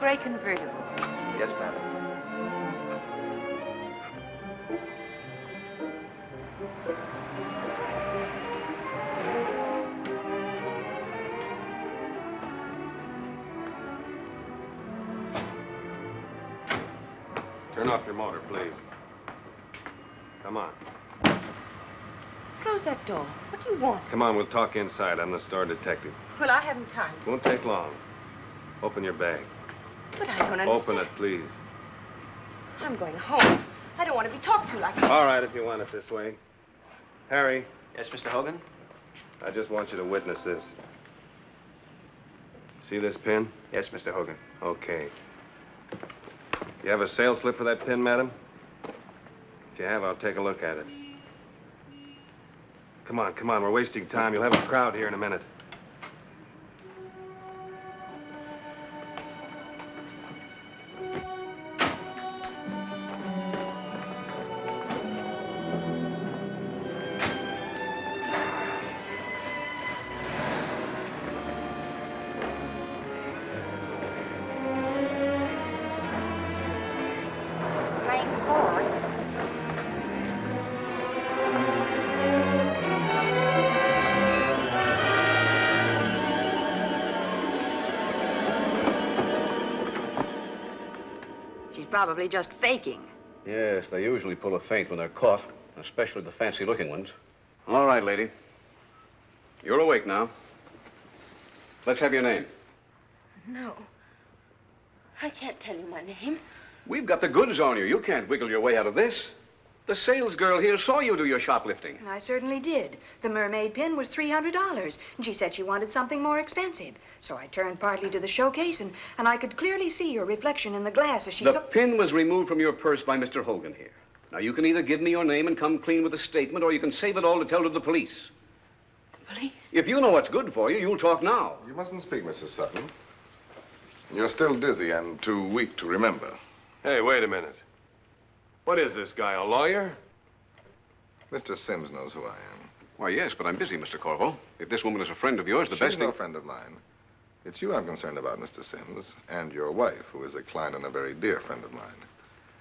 gray convertible, please. Yes, madam. Turn off your motor, please. Come on. Close that door. What do you want? Come on, we'll talk inside. I'm the store detective. Well, I haven't time. Won't take long. Open your bag. But I don't understand. Open it, please. I'm going home. I don't want to be talked to like that. All right, if you want it this way. Harry. Yes, Mr. Hogan? I just want you to witness this. See this pin? Yes, Mr. Hogan. Okay. You have a sales slip for that pin, madam? If you have, I'll take a look at it. Come on, come on. We're wasting time. You'll have a crowd here in a minute. Probably just faking. Yes, they usually pull a feint when they're caught, especially the fancy-looking ones. All right, lady. You're awake now. Let's have your name. No. I can't tell you my name. We've got the goods on you. You can't wiggle your way out of this. The sales girl here saw you do your shoplifting. I certainly did. The mermaid pin was $300. And she said she wanted something more expensive. So I turned partly to the showcase, and I could clearly see your reflection in the glass as she The took... pin was removed from your purse by Mr. Hogan here. Now, you can either give me your name and come clean with a statement, or you can save it all to tell to the police. Police? If you know what's good for you, you'll talk now. You mustn't speak, Mrs. Sutton. You're still dizzy and too weak to remember. Hey, wait a minute. What is this guy, a lawyer? Mr. Sims knows who I am. Why, yes, but I'm busy, Mr. Corvo. If this woman is a friend of yours, the best She's thing... no friend of mine. It's you I'm concerned about, Mr. Sims, and your wife, who is a client and a very dear friend of mine.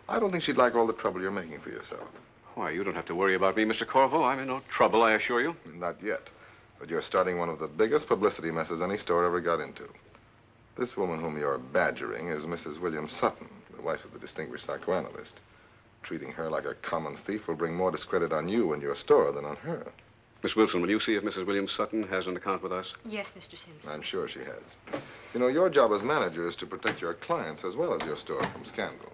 I don't think she'd like all the trouble you're making for yourself. Why, you don't have to worry about me, Mr. Corvo. I'm in no trouble, I assure you. Not yet. But you're starting one of the biggest publicity messes any store ever got into. This woman whom you're badgering is Mrs. William Sutton, the wife of the distinguished psychoanalyst. Treating her like a common thief will bring more discredit on you and your store than on her. Miss Wilson, will you see if Mrs. William Sutton has an account with us? Yes, Mr. Sims. I'm sure she has. You know, your job as manager is to protect your clients as well as your store from scandal.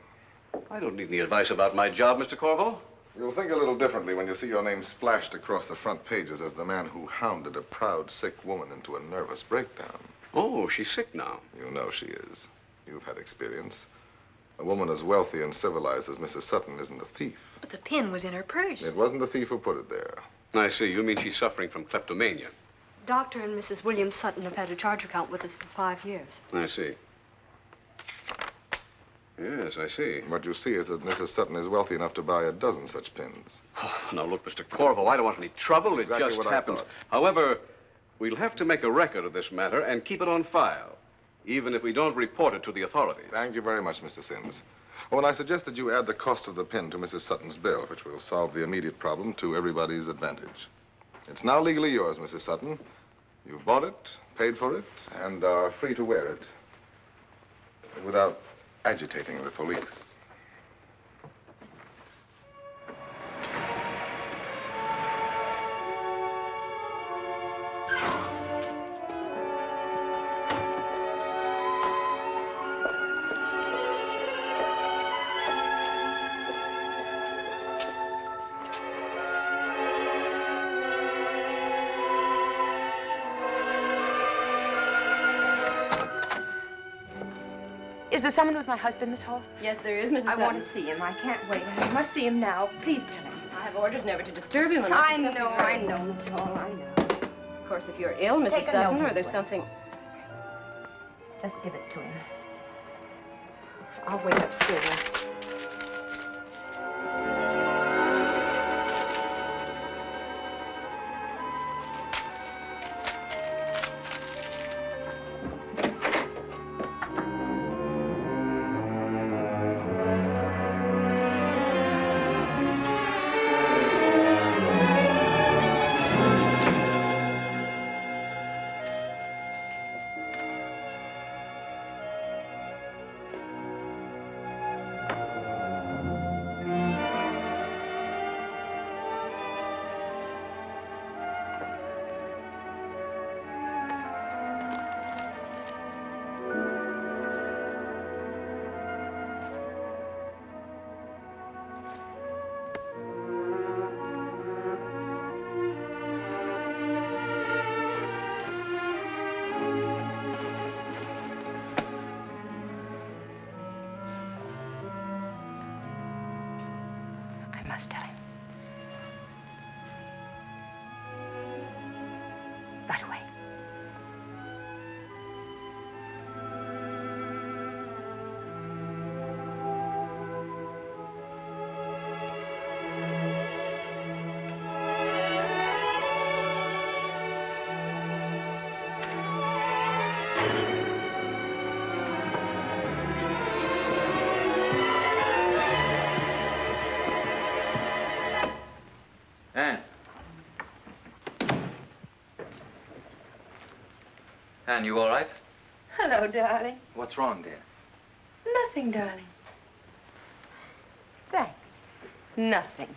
I don't need any advice about my job, Mr. Corvo. You'll think a little differently when you see your name splashed across the front pages as the man who hounded a proud, sick woman into a nervous breakdown. Oh, she's sick now. You know she is. You've had experience. A woman as wealthy and civilized as Mrs. Sutton isn't a thief. But the pin was in her purse. It wasn't the thief who put it there. I see. You mean she's suffering from kleptomania. Dr. and Mrs. William Sutton have had a charge account with us for 5 years. I see. Yes, I see. What you see is that Mrs. Sutton is wealthy enough to buy a dozen such pins. Oh, now, look, Mr. Corvo, I don't want any trouble. Exactly It just what I happens. thought. However, we'll have to make a record of this matter and keep it on file, even if we don't report it to the authorities. Thank you very much, Mr. Sims. Oh, and I suggested you add the cost of the pin to Mrs. Sutton's bill, which will solve the immediate problem to everybody's advantage. It's now legally yours, Mrs. Sutton. You've bought it, paid for it, and are free to wear it without agitating the police. Is there someone with my husband, Miss Hall? Yes, there is, Mrs. I Sutton. want to see him. I can't wait. I must see him now. Please tell him. I have orders never to disturb him unless I it's something very- know, Miss Hall. I know. Of course, if you're ill, Mrs. Take a Sutton, note or there's away. something... Just give it to him. I'll wait upstairs. Anne, you all right? Hello, darling. What's wrong, dear? Nothing, darling. Thanks. Nothing.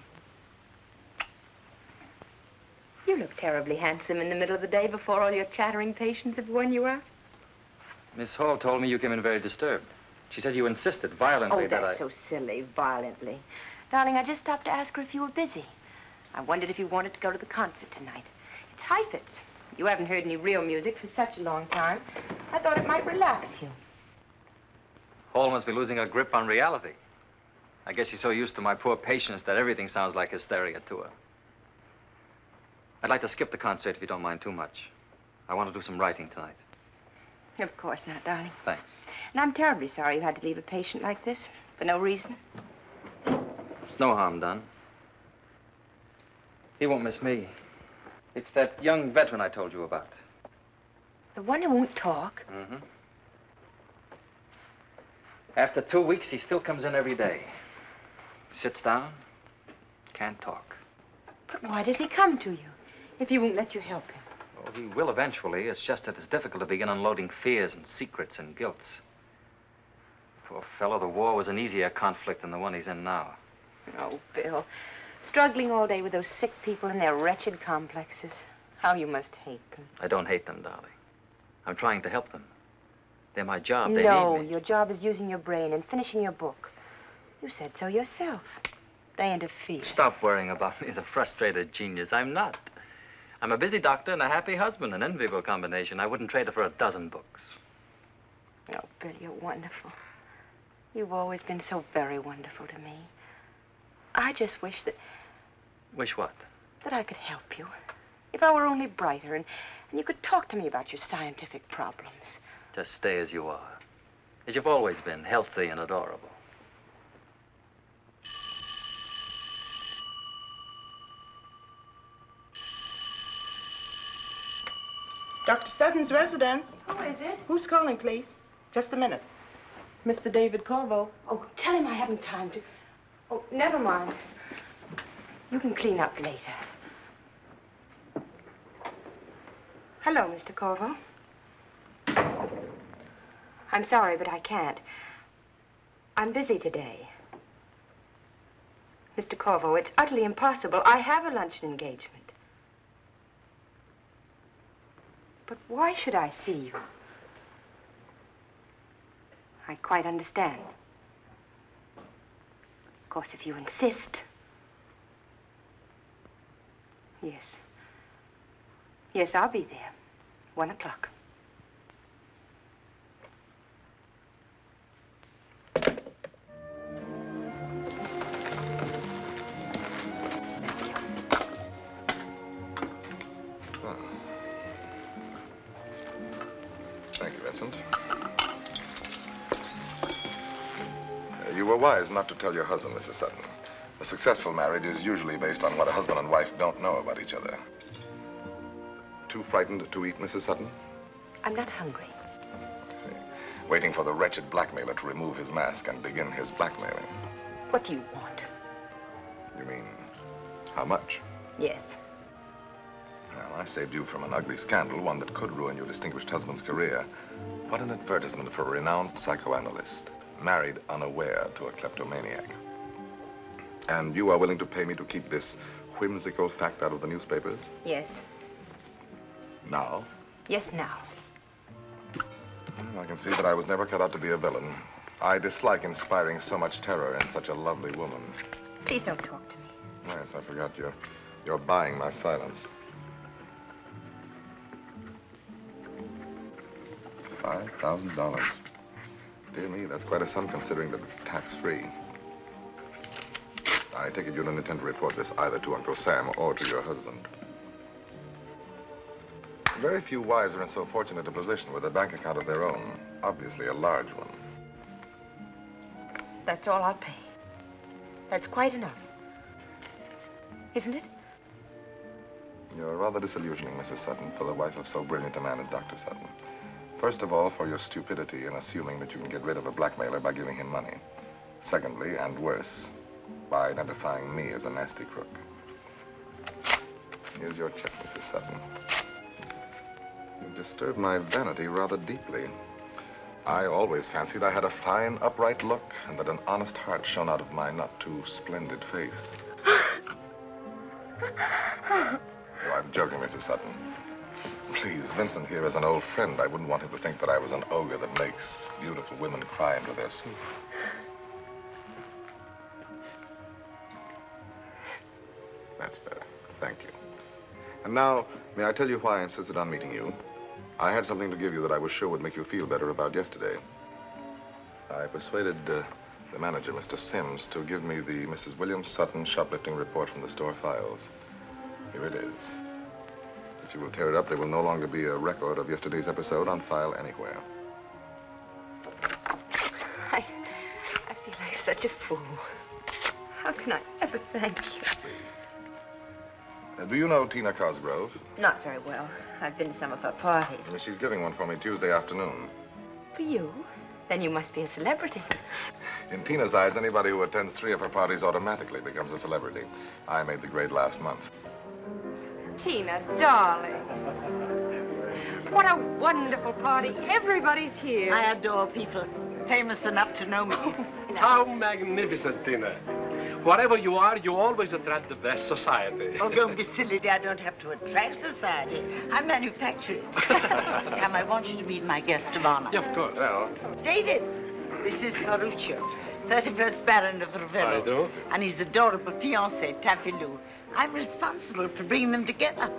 You look terribly handsome in the middle of the day before all your chattering patients have worn you out. Miss Hall told me you came in very disturbed. She said you insisted violently that I... Oh, that's so silly, violently. Darling, I just stopped to ask her if you were busy. I wondered if you wanted to go to the concert tonight. It's Heifetz. You haven't heard any real music for such a long time. I thought it might relax you. Hall must be losing her grip on reality. I guess she's so used to my poor patience that everything sounds like hysteria to her. I'd like to skip the concert if you don't mind too much. I want to do some writing tonight. Of course not, darling. Thanks. And I'm terribly sorry you had to leave a patient like this for no reason. There's no harm done. He won't miss me. It's that young veteran I told you about. The one who won't talk? Mm-hmm. After 2 weeks, he still comes in every day. Sits down, can't talk. But why does he come to you if he won't let you help him? Oh, he will eventually. It's just that it's difficult to begin unloading fears and secrets and guilts. Poor fellow, the war was an easier conflict than the one he's in now. Oh, Bill. Struggling all day with those sick people and their wretched complexes. How you must hate them. I don't hate them, darling. I'm trying to help them. They're my job. They No, need me. your job is using your brain and finishing your book. You said so yourself. They interfere. Stop worrying about me as a frustrated genius. I'm not. I'm a busy doctor and a happy husband, an enviable combination. I wouldn't trade it for a dozen books. Oh, Bill, you're wonderful. You've always been so very wonderful to me. I just wish that... Wish what? That I could help you. If I were only brighter and you could talk to me about your scientific problems. Just stay as you are. As you've always been, healthy and adorable. Dr. Sutton's residence. Who is it? Who's calling, please? Just a minute. Mr. David Corvo. Oh, tell him I haven't time to... Oh, never mind. You can clean up later. Hello, Mr. Corvo. I'm sorry, but I can't. I'm busy today. Mr. Corvo, it's utterly impossible. I have a luncheon engagement. But why should I see you? I quite understand. Of course, if you insist. Yes. Yes, I'll be there. 1 o'clock. Thank you, Vincent. You were wise not to tell your husband, Mrs. Sutton. A successful marriage is usually based on what a husband and wife don't know about each other. Too frightened to eat, Mrs. Sutton? I'm not hungry. I see. Waiting for the wretched blackmailer to remove his mask and begin his blackmailing. What do you want? You mean, how much? Yes. Well, I saved you from an ugly scandal, one that could ruin your distinguished husband's career. What an advertisement for a renowned psychoanalyst, married unaware to a kleptomaniac. And you are willing to pay me to keep this whimsical fact out of the newspapers? Yes. Now? Yes, now. Well, I can see that I was never cut out to be a villain. I dislike inspiring so much terror in such a lovely woman. Please don't talk to me. Yes, I forgot you're buying my silence. $5,000. Dear me, that's quite a sum considering that it's tax-free. I take it you don't intend to report this either to Uncle Sam or to your husband. Very few wives are in so fortunate a position with a bank account of their own, obviously a large one. That's all I'll pay. That's quite enough. Isn't it? You're rather disillusioning, Mrs. Sutton, for the wife of so brilliant a man as Dr. Sutton. First of all, for your stupidity in assuming that you can get rid of a blackmailer by giving him money. Secondly, and worse, by identifying me as a nasty crook. Here's your check, Mrs. Sutton. You disturbed my vanity rather deeply. I always fancied I had a fine, upright look and that an honest heart shone out of my not too splendid face. Oh, I'm joking, Mrs. Sutton. Please, Vincent here is an old friend. I wouldn't want him to think that I was an ogre that makes beautiful women cry into their soup. That's better. Thank you. And now, may I tell you why I insisted on meeting you? I had something to give you that I was sure would make you feel better about yesterday. I persuaded the manager, Mr. Sims, to give me the Mrs. William Sutton shoplifting report from the store files. Here it is. If you will tear it up, there will no longer be a record of yesterday's episode on file anywhere. I feel like such a fool. How can I ever thank you? Do you know Tina Cosgrove? Not very well. I've been to some of her parties. She's giving one for me Tuesday afternoon. For you? Then you must be a celebrity. In Tina's eyes, anybody who attends 3 of her parties automatically becomes a celebrity. I made the grade last month. Tina, darling. What a wonderful party. Everybody's here. I adore people famous enough to know me. How magnificent, Tina. Wherever you are, you always attract the best society. Oh, don't be silly, dear. I don't have to attract society. I manufacture it. Sam, I want you to meet my guest of honor. Yeah, of course. Well, David, this is Ferruccio, 31st Baron of Ravello. I do. And his adorable fiancée, Taffy Lou. I'm responsible for bringing them together.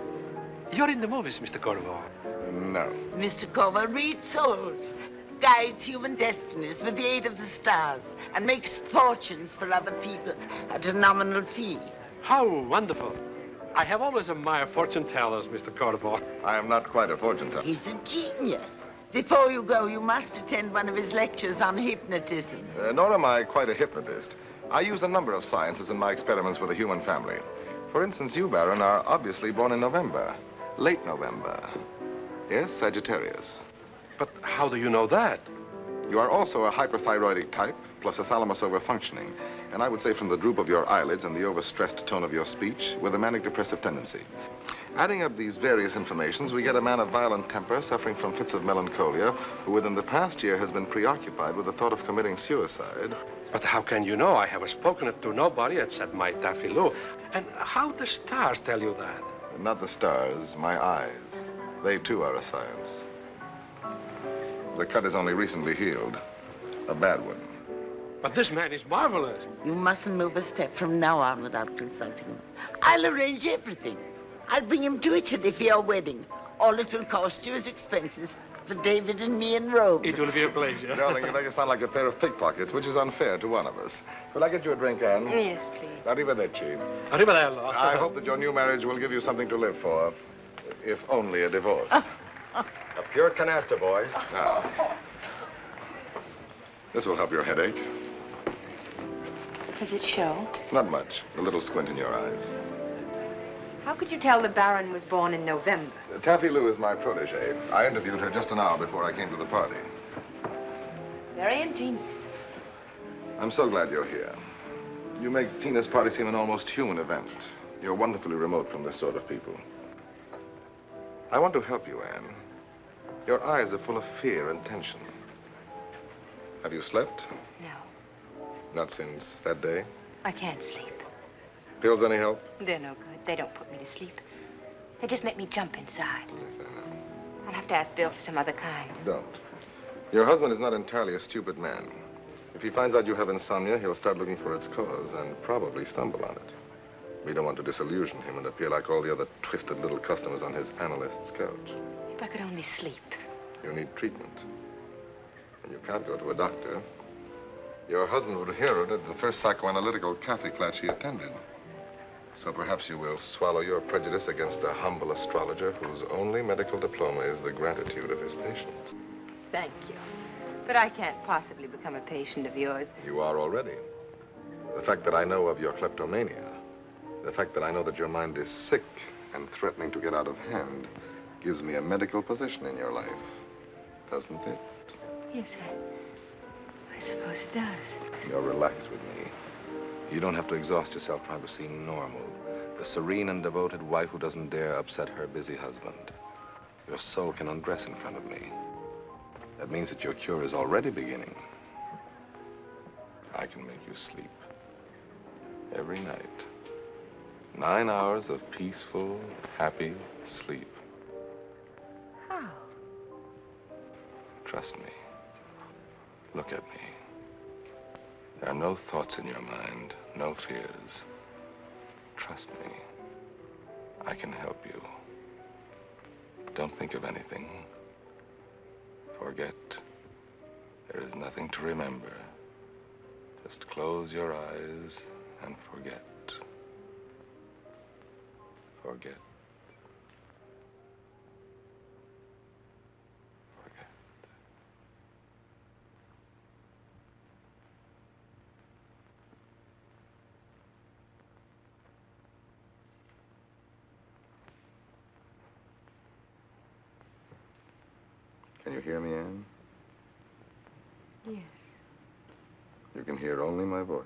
You're in the movies, Mr. Corvo. No. Mr. Corvo reads souls, guides human destinies with the aid of the stars, and makes fortunes for other people at a nominal fee. How wonderful. I have always admired fortune tellers, Mr. Corvo. I am not quite a fortune teller. He's a genius. Before you go, you must attend one of his lectures on hypnotism. Nor am I quite a hypnotist. I use a number of sciences in my experiments with the human family. For instance, you, Baron, are obviously born in November. Late November. Yes, Sagittarius. But how do you know that? You are also a hyperthyroidic type, plus a thalamus overfunctioning. And I would say from the droop of your eyelids and the overstressed tone of your speech, with a manic depressive tendency. Adding up these various informations, we get a man of violent temper suffering from fits of melancholia, who within the past year has been preoccupied with the thought of committing suicide. But how can you know? I have spoken it to nobody except my Taffy Lou. And how the stars tell you that? Not the stars, my eyes. They too are a science. The cut is only recently healed. A bad one. But this man is marvelous. You mustn't move a step from now on without consulting him. I'll arrange everything. I'll bring him to Italy for your wedding. All it will cost you is expenses for David and me in Rome. It will be a pleasure. Darling, you make us sound like a pair of pickpockets, which is unfair to one of us. Will I get you a drink, Anne? Yes, please. Arrivederci. Arrivederci. I hope that your new marriage will give you something to live for, if only a divorce. A pure canaster, boys. Now, this will help your headache. Does it show? Not much. A little squint in your eyes. How could you tell the Baron was born in November? Taffy Lou is my protege. I interviewed her just an hour before I came to the party. Very ingenious. I'm so glad you're here. You make Tina's party seem an almost human event. You're wonderfully remote from this sort of people. I want to help you, Anne. Your eyes are full of fear and tension. Have you slept? No, Not since that day? I can't sleep. Pills any help? They're no good. They don't put me to sleep. They just make me jump inside. Yes, I know. I'll have to ask Bill for some other kind. Don't. Your husband is not entirely a stupid man. If he finds out you have insomnia, he'll start looking for its cause and probably stumble on it. We don't want to disillusion him and appear like all the other twisted little customers on his analyst's couch. If I could only sleep. You need treatment. And you can't go to a doctor. Your husband would hear it at the first psychoanalytical cafe class he attended. So perhaps you will swallow your prejudice against a humble astrologer whose only medical diploma is the gratitude of his patients. Thank you. But I can't possibly become a patient of yours. You are already. The fact that I know of your kleptomania, the fact that I know that your mind is sick and threatening to get out of hand, gives me a medical position in your life, doesn't it? Yes, I suppose it does. You're relaxed with me. You don't have to exhaust yourself trying to seem normal. The serene and devoted wife who doesn't dare upset her busy husband. Your soul can undress in front of me. That means that your cure is already beginning. I can make you sleep. Every night. 9 hours of peaceful, happy sleep. How? Trust me. Look at me. There are no thoughts in your mind, no fears. Trust me. I can help you. Don't think of anything. Forget. There is nothing to remember. Just close your eyes and forget. Forget. Forget. Can you hear me, Anne? Yes. You can hear only my voice.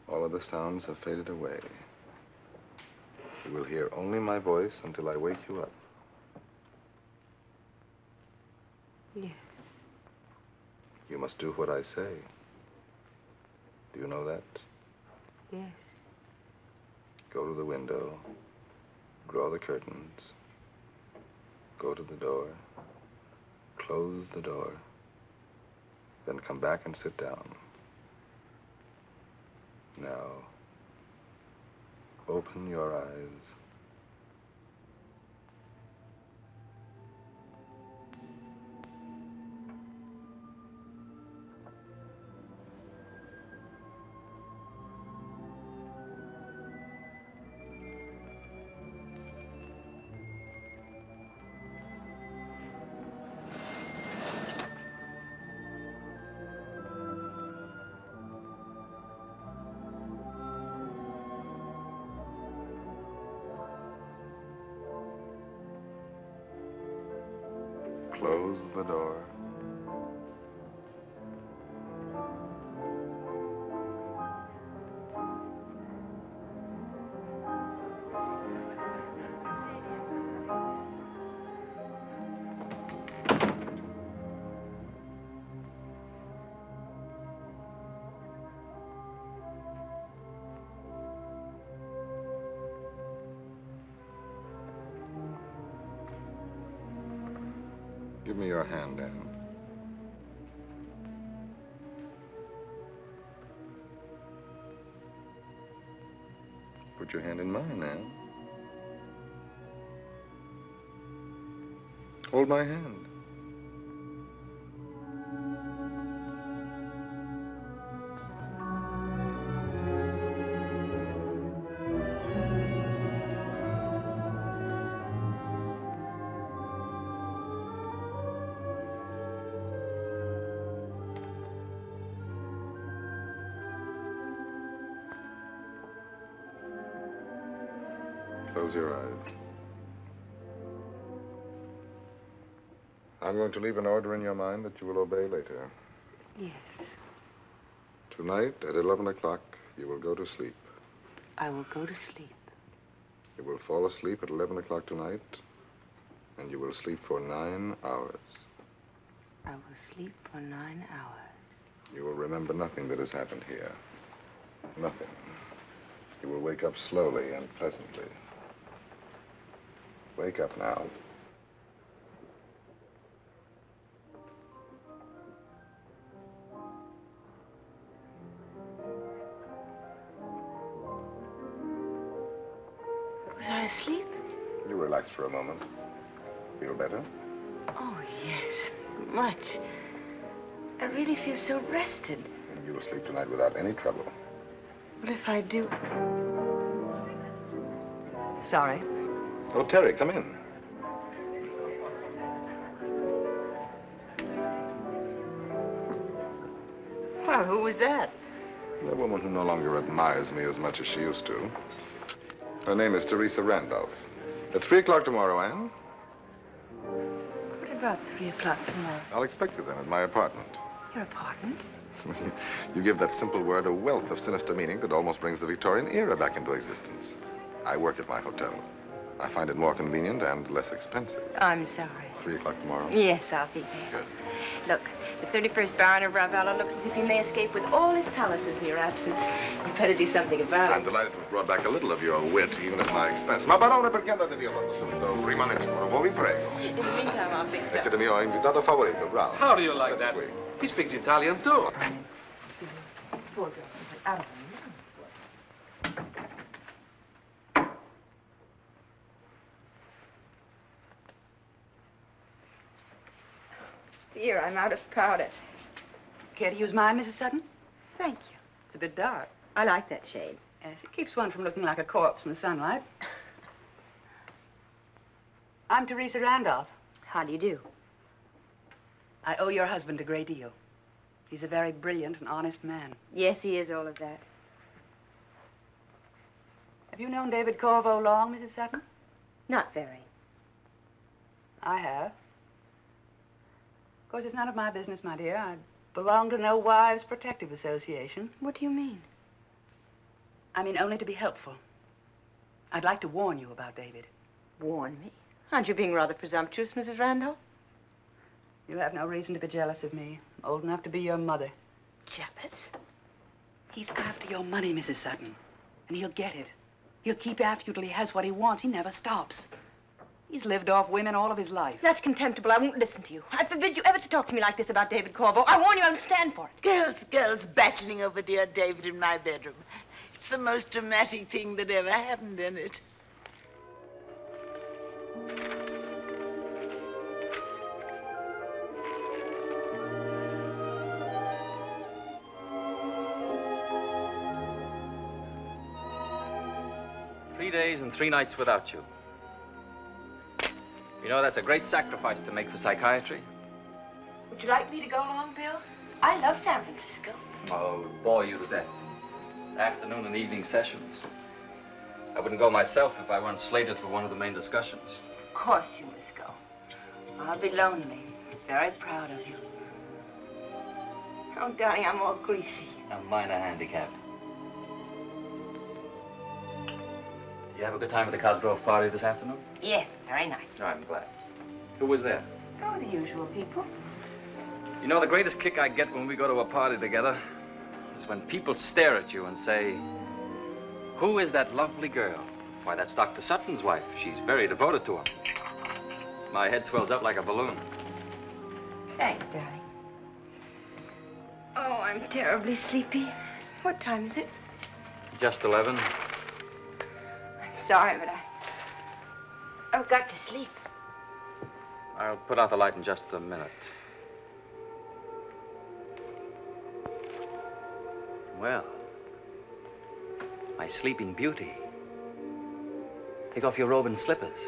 All of the sounds have faded away. You will hear only my voice until I wake you up. Yes. You must do what I say. Do you know that? Yes. Go to the window. Draw the curtains. Go to the door. Close the door. Then come back and sit down. Now, open your eyes. Close the door. Give me your hand, Anne. Put your hand in mine, Anne. Hold my hand. Close your eyes. I'm going to leave an order in your mind that you will obey later. Yes. Tonight at 11 o'clock, you will go to sleep. I will go to sleep. You will fall asleep at 11 o'clock tonight, and you will sleep for 9 hours. I will sleep for 9 hours. You will remember nothing that has happened here. Nothing. You will wake up slowly and pleasantly. Wake up now. Was I asleep? You relax for a moment. Feel better? Oh, yes. Much. I really feel so rested. And you will sleep tonight without any trouble. What if I do? Sorry. Oh, Terry, come in. Well, who was that? The woman who no longer admires me as much as she used to. Her name is Teresa Randolph. At 3 o'clock tomorrow, Anne? What about 3 o'clock tomorrow? I'll expect you then at my apartment. Your apartment? You give that simple word a wealth of sinister meaning that almost brings the Victorian era back into existence. I work at my hotel. I find it more convenient and less expensive. I'm sorry. 3 o'clock tomorrow? Yes, I'll be there. Good. Look, the 31st Baron of Ravello looks as if he may escape with all his palaces in your absence. You'd better do something about I'm it. delighted to have brought back a little of your wit, even at my expense. Ma barone, perché andate via quando subito? Prima ora, vi prego. In the meantime, I'll fix Siete up. il mio invitato favorito, bravo. How do you like that? He speaks Italian, too. Excuse me. Poor girl, simply out of her mind. Dear, I'm out of powder. Care to use mine, Mrs. Sutton? Thank you. It's a bit dark. I like that shade. Yes, it keeps one from looking like a corpse in the sunlight. I'm Teresa Randolph. How do you do? I owe your husband a great deal. He's a very brilliant and honest man. Yes, he is all of that. Have you known David Corvo long, Mrs. Sutton? Not very. I have. Of course, it's none of my business, my dear. I belong to no Wives Protective Association. What do you mean? I mean only to be helpful. I'd like to warn you about David. Warn me? Aren't you being rather presumptuous, Mrs. Randolph? You have no reason to be jealous of me. I'm old enough to be your mother. Jealous? He's after your money, Mrs. Sutton. And he'll get it. He'll keep after you till he has what he wants. He never stops. He's lived off women all of his life. That's contemptible. I won't listen to you. I forbid you ever to talk to me like this about David Corvo. I warn you, I won't stand for it. Girls battling over dear David in my bedroom. It's the most dramatic thing that ever happened in it. Three days and 3 nights without you. You know, that's a great sacrifice to make for psychiatry. Would you like me to go along, Bill? I love San Francisco. Oh, it would bore you to death. Afternoon and evening sessions. I wouldn't go myself if I weren't slated for one of the main discussions. Of course you must go. I'll be lonely. Very proud of you. Oh, darling, I'm all greasy. A minor handicap. Did you have a good time at the Cosgrove party this afternoon? Yes, very nice. Oh, I'm glad. Who was there? Oh, the usual people. You know, the greatest kick I get when we go to a party together is when people stare at you and say, "Who is that lovely girl?" "Why, that's Dr. Sutton's wife. She's very devoted to him." My head swells up like a balloon. Thanks, darling. Oh, I'm terribly sleepy. What time is it? Just 11. I'm sorry, but I've got to sleep. I'll put out the light in just a minute. Well, my sleeping beauty. Take off your robe and slippers.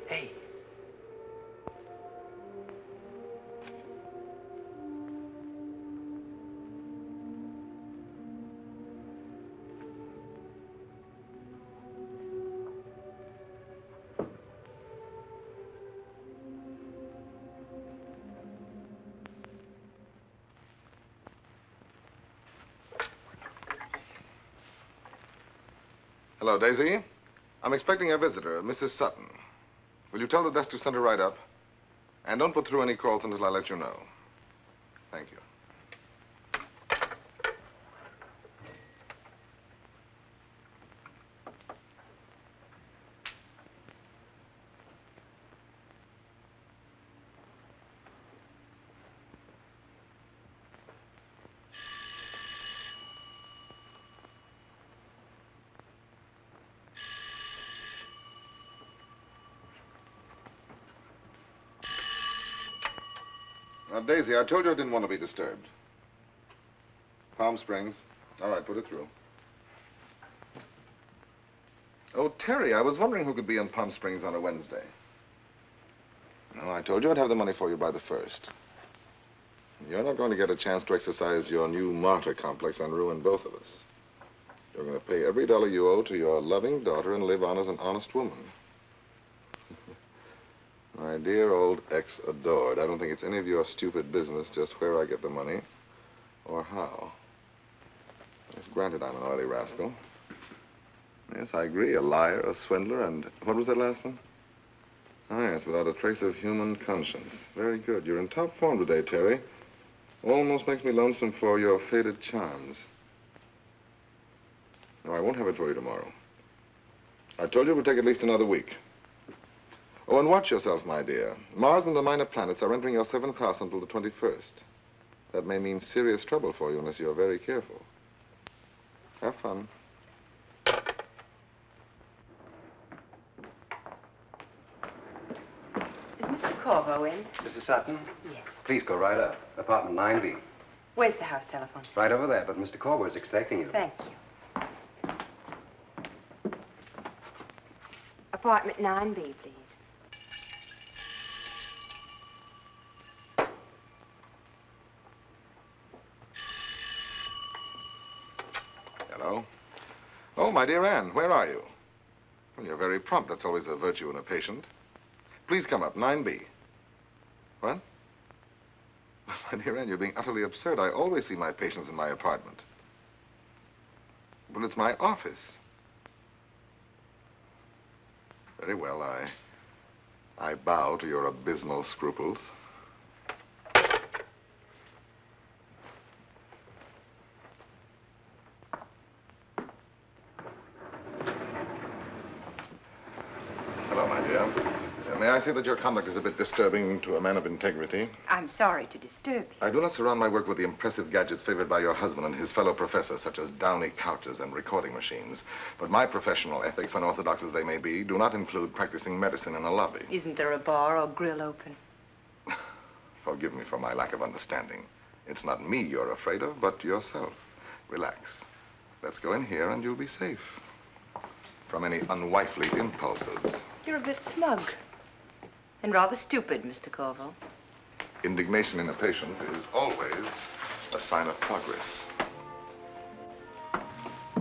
Hey. Hello, Daisy. I'm expecting a visitor, Mrs. Sutton. Will you tell the desk to send her right up? And don't put through any calls until I let you know. Thank you. Now, Daisy, I told you I didn't want to be disturbed. Palm Springs. All right, put it through. Oh, Terry, I was wondering who could be in Palm Springs on a Wednesday. No, I told you I'd have the money for you by the 1st. You're not going to get a chance to exercise your new martyr complex and ruin both of us. You're going to pay every dollar you owe to your loving daughter and live on as an honest woman. My dear old ex-adored, I don't think it's any of your stupid business just where I get the money or how. Yes, granted I'm an oily rascal. Yes, I agree. A liar, a swindler, and what was that last one? Oh, yes, without a trace of human conscience. Very good. You're in top form today, Terry. Almost makes me lonesome for your faded charms. No, I won't have it for you tomorrow. I told you it would take at least another week. Oh, and watch yourself, my dear. Mars and the minor planets are entering your 7th house until the 21st. That may mean serious trouble for you unless you're very careful. Have fun. Is Mr. Corvo in? Mrs. Sutton? Yes. Please go right up. Apartment 9B. Where's the house telephone? Right over there, but Mr. Corvo is expecting you. Thank you. Apartment 9B, please. Hello? Oh, my dear Anne, where are you? Well, you're very prompt. That's always a virtue in a patient. Please come up, 9B. What? My dear Anne, you're being utterly absurd. I always see my patients in my apartment. Well, it's my office. Very well, I bow to your abysmal scruples. Hello, my dear. May I say that your conduct is a bit disturbing to a man of integrity? I'm sorry to disturb you. I do not surround my work with the impressive gadgets favored by your husband and his fellow professors, such as downy couches and recording machines. But my professional ethics, unorthodox as they may be, do not include practicing medicine in a lobby. Isn't there a bar or grill open? Forgive me for my lack of understanding. It's not me you're afraid of, but yourself. Relax. Let's go in here and you'll be safe from any unwifely impulses. You're a bit smug. And rather stupid, Mr. Corvo. Indignation in a patient is always a sign of progress.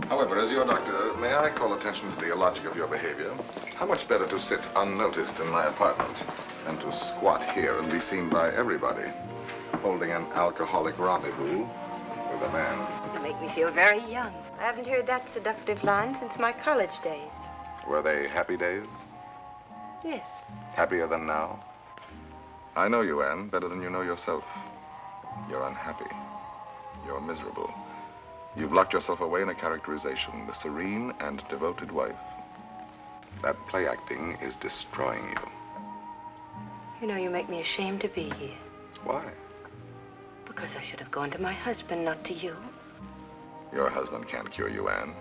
However, as your doctor, may I call attention to the illogic of your behavior? How much better to sit unnoticed in my apartment than to squat here and be seen by everybody, holding an alcoholic rendezvous with a man. You make me feel very young. I haven't heard that seductive line since my college days. Were they happy days? Yes. Happier than now? I know you, Anne, better than you know yourself. You're unhappy. You're miserable. You've locked yourself away in a characterization, the serene and devoted wife. That play acting is destroying you. You know, you make me ashamed to be here. Why? Because I should have gone to my husband, not to you. Your husband can't cure you, Anne.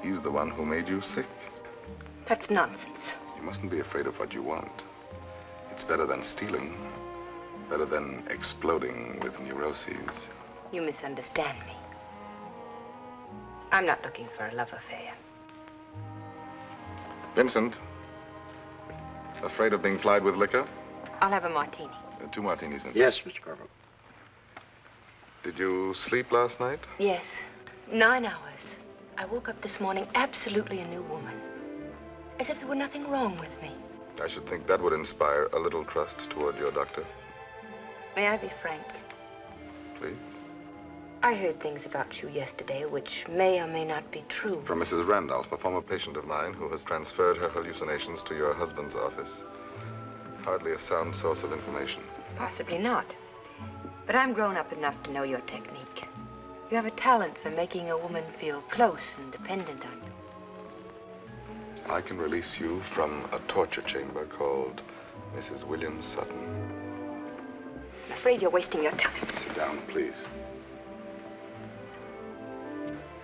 He's the one who made you sick. That's nonsense. You mustn't be afraid of what you want. It's better than stealing. Better than exploding with neuroses. You misunderstand me. I'm not looking for a love affair. Vincent, afraid of being plied with liquor? I'll have a martini. 2 martinis, Vincent. Yes, Mr. Corvo. Did you sleep last night? Yes. 9 hours. I woke up this morning absolutely a new woman. As if there were nothing wrong with me. I should think that would inspire a little trust toward your doctor. May I be frank? Please. I heard things about you yesterday which may or may not be true. From Mrs. Randolph, a former patient of mine who has transferred her hallucinations to your husband's office. Hardly a sound source of information. Possibly not. But I'm grown up enough to know your technique. You have a talent for making a woman feel close and dependent on you. I can release you from a torture chamber called Mrs. William Sutton. I'm afraid you're wasting your time. Sit down, please.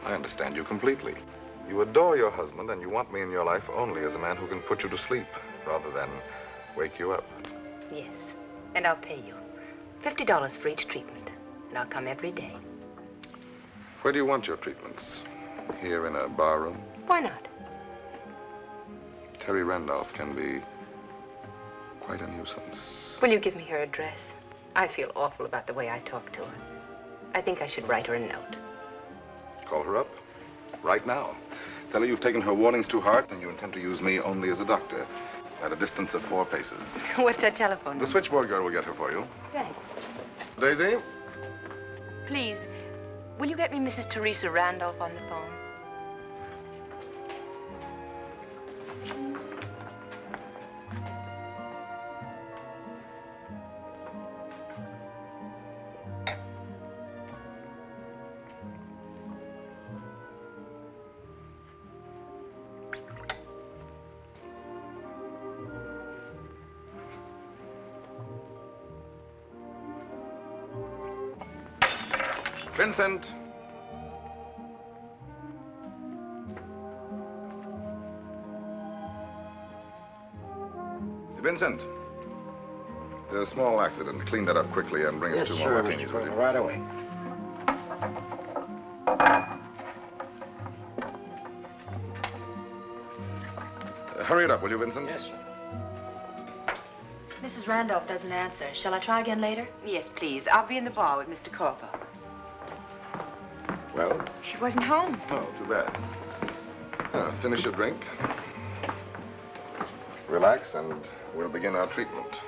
I understand you completely. You adore your husband, and you want me in your life only as a man who can put you to sleep, rather than wake you up. Yes, and I'll pay you. $50 for each treatment, and I'll come every day. Where do you want your treatments? Here in a bar room? Why not? Terry Randolph can be quite a nuisance. Will you give me her address? I feel awful about the way I talk to her. I think I should write her a note. Call her up. Right now. Tell her you've taken her warnings to heart and you intend to use me only as a doctor. At a distance of 4 paces. What's her telephone number? The switchboard girl will get her for you. Thanks. Daisy? Please, will you get me Mrs. Teresa Randolph on the phone? Vincent. Vincent. There's a small accident. Clean that up quickly and bring us 2 more martinis, will you? Right away. Hurry it up, will you, Vincent? Yes, sir. Mrs. Randolph doesn't answer. Shall I try again later? Yes, please. I'll be in the bar with Mr. Corvo. Well? She wasn't home. Oh, too bad. Finish your drink. Relax, and we'll begin our treatment.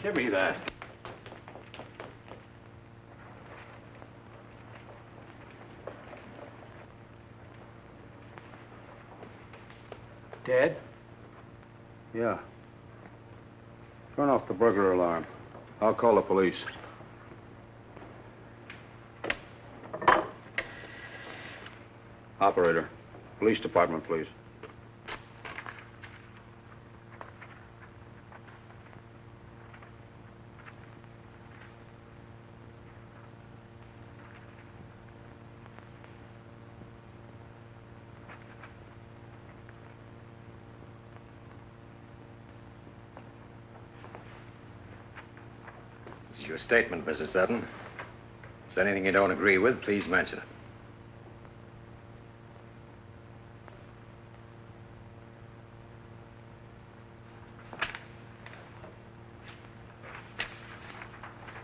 Give me that. Dead? Yeah. Turn off the burglar alarm. I'll call the police. Operator, police department, please. This is your statement, Mrs. Sutton. If there's anything you don't agree with, please mention it.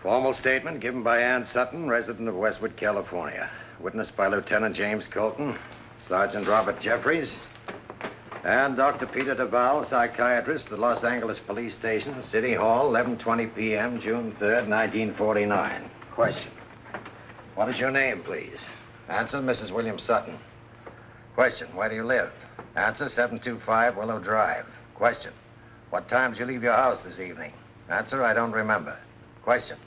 Formal statement given by Ann Sutton, resident of Westwood, California. Witnessed by Lieutenant James Colton, Sergeant Robert Jeffries, and Dr. Peter DeVal, psychiatrist at the Los Angeles Police Station, City Hall, 11:20 p.m., June 3rd, 1949. Question. What is your name, please? Answer, Mrs. William Sutton. Question. Where do you live? Answer, 725 Willow Drive. Question. What time did you leave your house this evening? Answer, I don't remember. Question.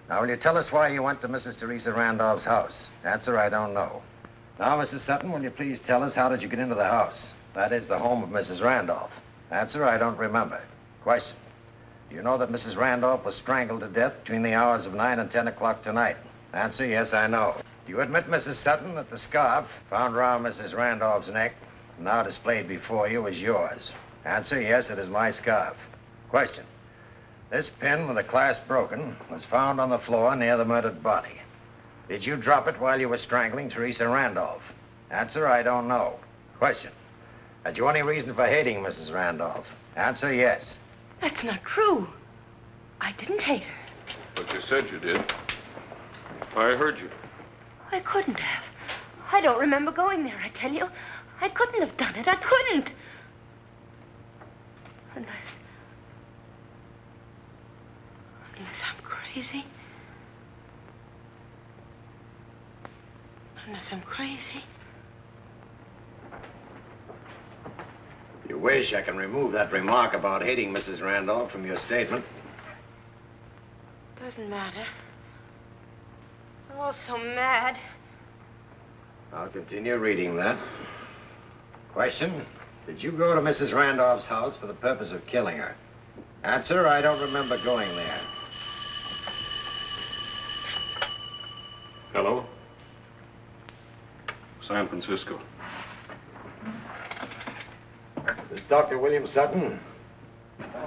Now, will you tell us why you went to Mrs. Teresa Randolph's house? Answer, I don't know. Now, Mrs. Sutton, will you please tell us how did you get into the house? That is, the home of Mrs. Randolph. Answer, I don't remember. Question. Do you know that Mrs. Randolph was strangled to death between the hours of 9 and 10 o'clock tonight? Answer, yes, I know. Do you admit, Mrs. Sutton, that the scarf found around Mrs. Randolph's neck, now displayed before you, is yours? Answer, yes, it is my scarf. Question. This pin with the clasp broken was found on the floor near the murdered body. Did you drop it while you were strangling Teresa Randolph? Answer, I don't know. Question. Had you any reason for hating Mrs. Randolph? Answer, yes. That's not true. I didn't hate her. But you said you did. I heard you. I couldn't have. I don't remember going there, I tell you. I couldn't have done it. I couldn't. Unless I'm crazy. Unless I'm crazy. If you wish, I can remove that remark about hating Mrs. Randolph from your statement. Doesn't matter. I'm all so mad. I'll continue reading that. Question. Did you go to Mrs. Randolph's house for the purpose of killing her? Answer, I don't remember going there. Hello? San Francisco. This is Dr. William Sutton.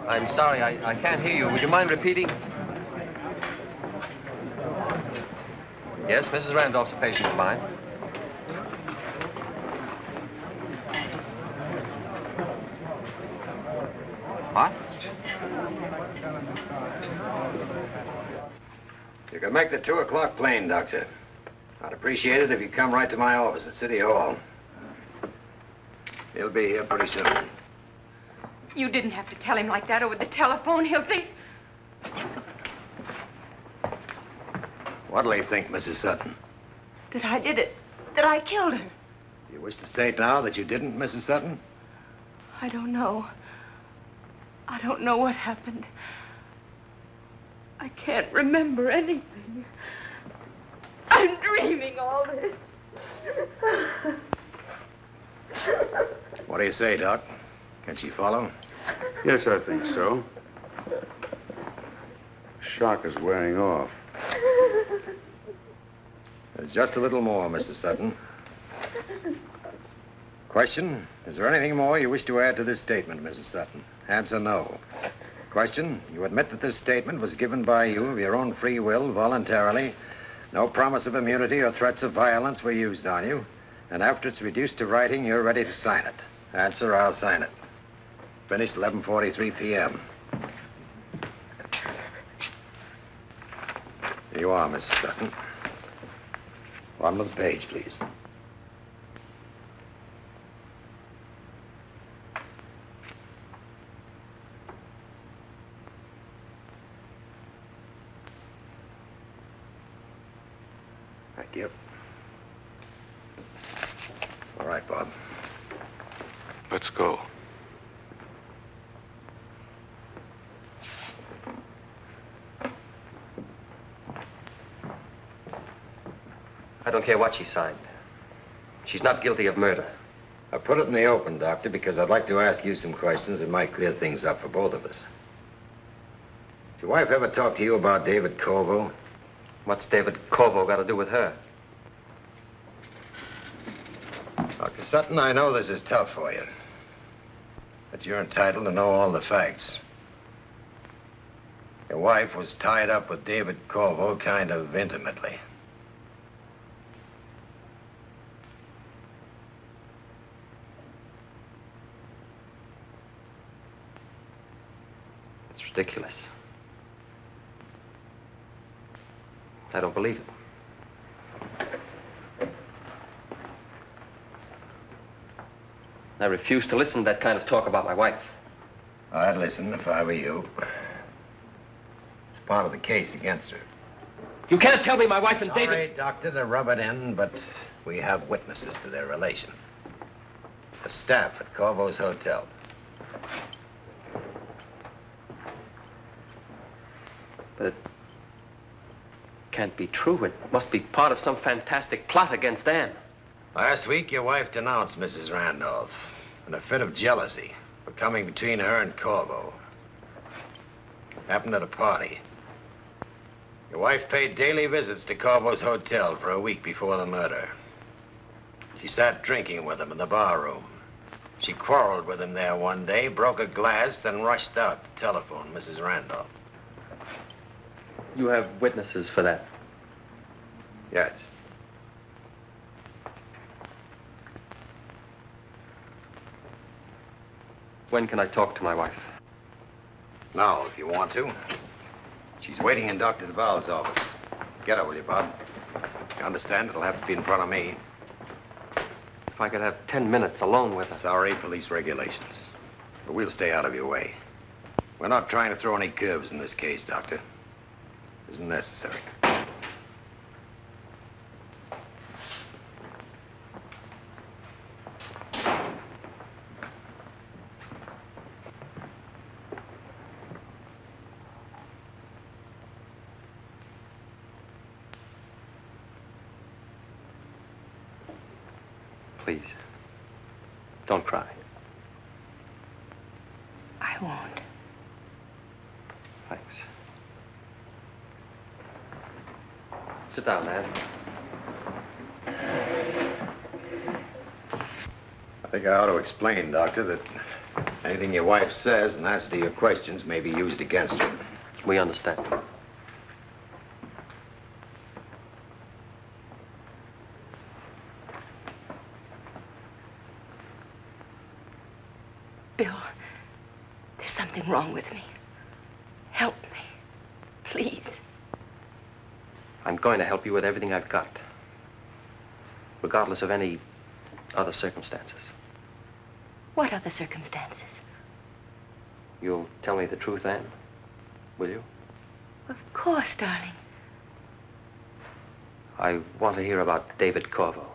I'm sorry, I can't hear you. Would you mind repeating? Yes, Mrs. Randolph's a patient of mine. What? You can make the 2 o'clock plane, Doctor. I'd appreciate it if you'd come right to my office at City Hall. He'll be here pretty soon. You didn't have to tell him like that over the telephone. He'll think... What'll he think, Mrs. Sutton? that I did it. That I killed her. You wish to state now that you didn't, Mrs. Sutton? I don't know. I don't know what happened. I can't remember anything. I'm dreaming all this. What do you say, Doc? Can she follow? Yes, I think so. Shock is wearing off. There's just a little more, Mrs. Sutton. Question, is there anything more you wish to add to this statement, Mrs. Sutton? Answer, no. Question, you admit that this statement was given by you of your own free will, voluntarily. No promise of immunity or threats of violence were used on you. And after it's reduced to writing, you're ready to sign it. Answer, I'll sign it. Finished 11:43 p.m. Here you are, Mrs. Sutton. Bottom of the page, please. Yep. All right, Bob. Let's go. I don't care what she signed. She's not guilty of murder. I put it in the open, Doctor, because I'd like to ask you some questions that might clear things up for both of us. Did your wife ever talk to you about David Corvo? What's David Corvo got to do with her? Dr. Sutton, I know this is tough for you, but you're entitled to know all the facts. Your wife was tied up with David Corvo kind of intimately. It's ridiculous. I don't believe it. I refuse to listen to that kind of talk about my wife. I'd listen if I were you. It's part of the case against her. You can't tell me my wife and David... Sorry, Doctor, to rub it in, but we have witnesses to their relation. The staff at Corvo's hotel. But it can't be true. It must be part of some fantastic plot against Anne. Last week, your wife denounced Mrs. Randolph in a fit of jealousy for coming between her and Corvo. Happened at a party. Your wife paid daily visits to Corvo's hotel for a week before the murder. She sat drinking with him in the bar room. She quarreled with him there one day, broke a glass, then rushed out to telephone Mrs. Randolph. You have witnesses for that? Yes. When can I talk to my wife? Now, if you want to. She's waiting in Dr. DeVal's office. Get her, will you, Bob? You understand? It'll have to be in front of me. If I could have 10 minutes alone with her. Sorry, police regulations. But we'll stay out of your way. We're not trying to throw any curves in this case, Doctor. Isn't necessary. Please, don't cry. I won't. Thanks. Sit down, Anne. I think I ought to explain, Doctor, that anything your wife says in answer to your questions may be used against her. We understand. Bill, there's something wrong with me. Help me, please. I'm going to help you with everything I've got, regardless of any other circumstances. What other circumstances? You'll tell me the truth, Anne? Will you? Of course, darling. I want to hear about David Corvo.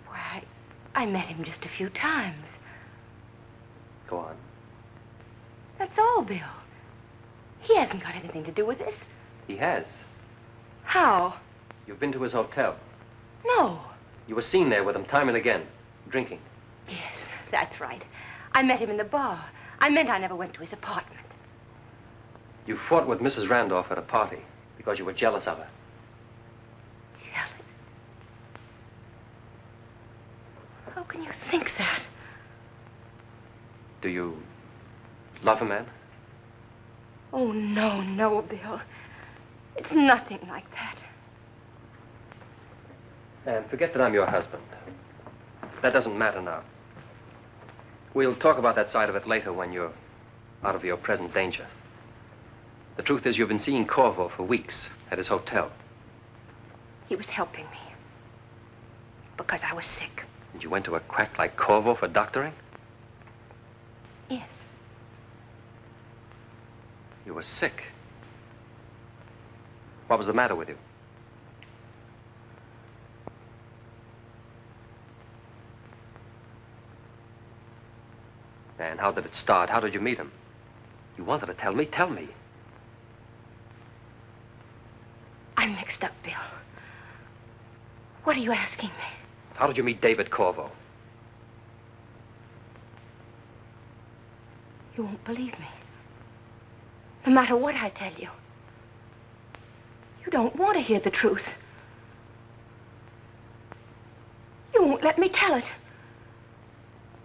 Why, I met him just a few times. Go on. That's all, Bill. He hasn't got anything to do with this. He has. How? You've been to his hotel. No. You were seen there with him time and again, drinking. Yes, that's right. I met him in the bar. I meant I never went to his apartment. You fought with Mrs. Randolph at a party because you were jealous of her. Jealous? How can you think that? Do you love him, Anne? Oh, no, Bill. It's nothing like that. Anne, forget that I'm your husband. That doesn't matter now. We'll talk about that side of it later when you're out of your present danger. The truth is, you've been seeing Corvo for weeks at his hotel. He was helping me. Because I was sick. And you went to a quack like Corvo for doctoring? Yes. You were sick. What was the matter with you? And how did it start? How did you meet him? You wanted to tell me? Tell me. I'm mixed up, Bill. What are you asking me? How did you meet David Corvo? You won't believe me. No matter what I tell you. You don't want to hear the truth. You won't let me tell it.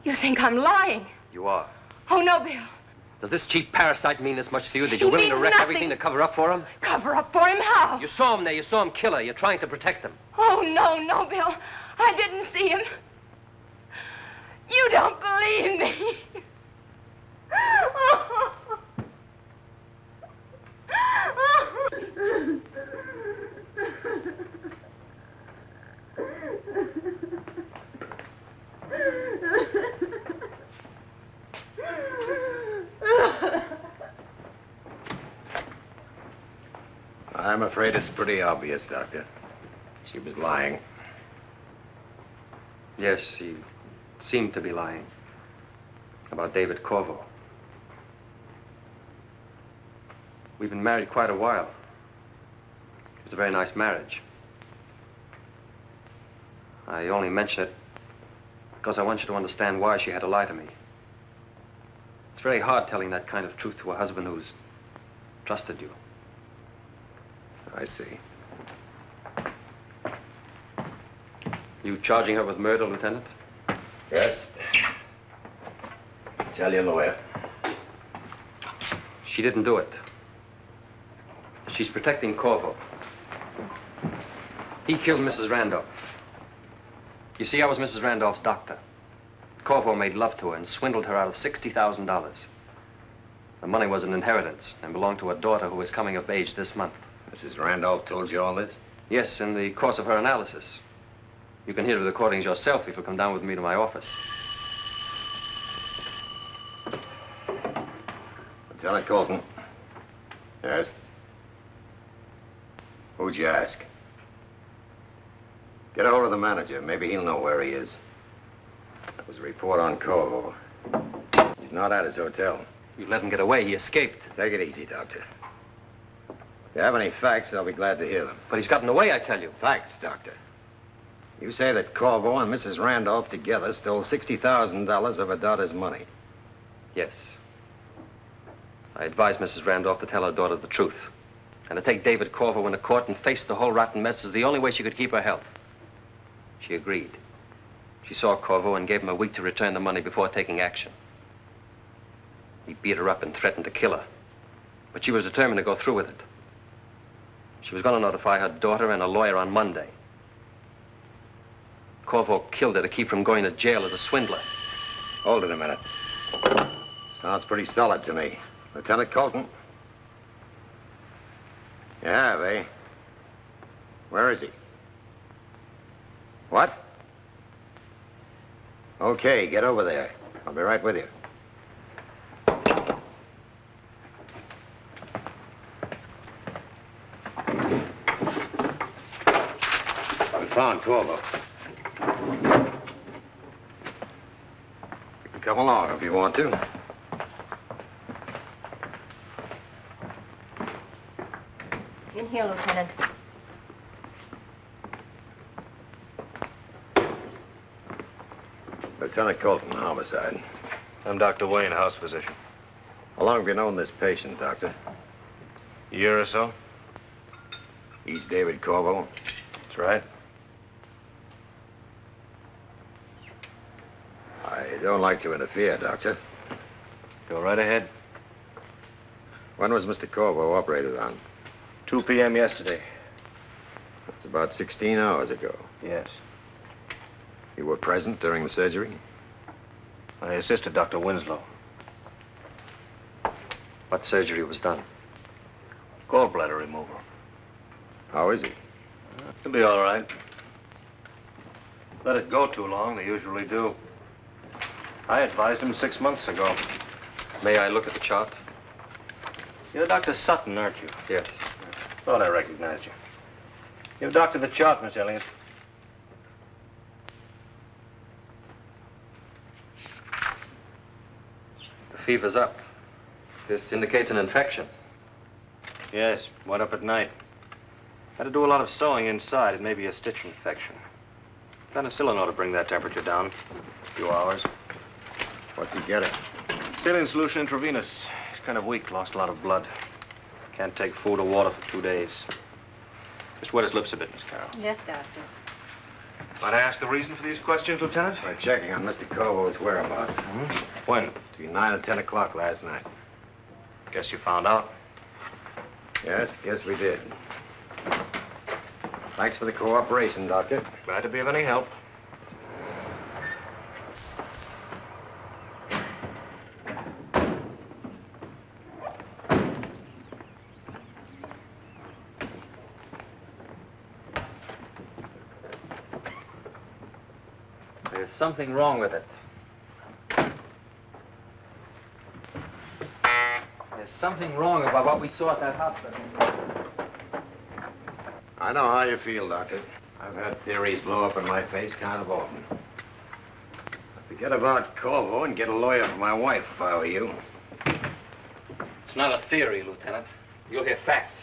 You think I'm lying. You are. Oh, no, Bill. Does this cheap parasite mean this much to you that He you're willing to means wreck nothing. everything to cover up for him? Cover up for him? How? You saw him there. You saw him kill her. You're trying to protect him. Oh, no, Bill. I didn't see him. You don't believe me. I'm afraid it's pretty obvious, Doctor. She was lying. Yes, he seemed to be lying. About David Corvo. We've been married quite a while. It was a very nice marriage. I only mention it because I want you to understand why she had to lie to me. It's very hard telling that kind of truth to a husband who's trusted you. I see. You charging her with murder, Lieutenant? Yes. Tell your lawyer. She didn't do it. She's protecting Corvo. He killed Mrs. Randolph. You see, I was Mrs. Randolph's doctor. Corvo made love to her and swindled her out of $60,000. The money was an inheritance and belonged to a daughter who was coming of age this month. Mrs. Randolph told you all this? Yes, in the course of her analysis. You can hear the recordings yourself if you come down with me to my office. Lieutenant Colton. Yes? Who'd you ask? Get a hold of the manager. Maybe he'll know where he is. There was a report on Corvo. He's not at his hotel. You let him get away. He escaped. Take it easy, Doctor. If you have any facts, I'll be glad to hear them. But he's gotten away, I tell you. Facts, Doctor. You say that Corvo and Mrs. Randolph together stole $60,000 of her daughter's money. Yes. I advised Mrs. Randolph to tell her daughter the truth. And to take David Corvo into court and face the whole rotten mess is the only way she could keep her health. She agreed. She saw Corvo and gave him a week to return the money before taking action. He beat her up and threatened to kill her. But she was determined to go through with it. She was going to notify her daughter and a lawyer on Monday. Corvo killed her to keep from going to jail as a swindler. Hold it a minute. Sounds pretty solid to me. Lieutenant Colton? You have, eh? Where is he? What? Okay, get over there. I'll be right with you. We found Corvo. You can come along if you want to. In here, Lieutenant. Lieutenant Colton, homicide. I'm Dr. Wayne, house physician. How long have you known this patient, Doctor? A year or so? He's David Corvo. That's right. I don't like to interfere, Doctor. Go right ahead. When was Mr. Corvo operated on? 2 p.m. yesterday. That's about 16 hours ago. Yes. You were present during the surgery? I assisted Dr. Winslow. What surgery was done? Gallbladder removal. How is he? He'll be all right. Let it go too long, they usually do. I advised him 6 months ago. May I look at the chart? You're Dr. Sutton, aren't you? Yes. Thought I recognized you. You've doctored the chart, Miss Elliott. fever's up. This indicates an infection. Yes, went up at night. Had to do a lot of sewing inside. It may be a stitch infection. Penicillin ought to bring that temperature down. A few hours. What's he getting? Saline solution intravenous. He's kind of weak, lost a lot of blood. Can't take food or water for 2 days. Just wet his lips a bit, Miss Carroll. Yes, Doctor. Might I ask the reason for these questions, Lieutenant? By checking on Mr. Corvo's whereabouts. When? Between 9 and 10 o'clock last night. Guess you found out. Yes, guess we did. Thanks for the cooperation, Doctor. Glad to be of any help. There's something wrong with it. There's something wrong about what we saw at that hospital. I know how you feel, Doctor. I've had theories blow up in my face kind of often. Forget about Corvo and get a lawyer for my wife if I were you. It's not a theory, Lieutenant. You'll hear facts.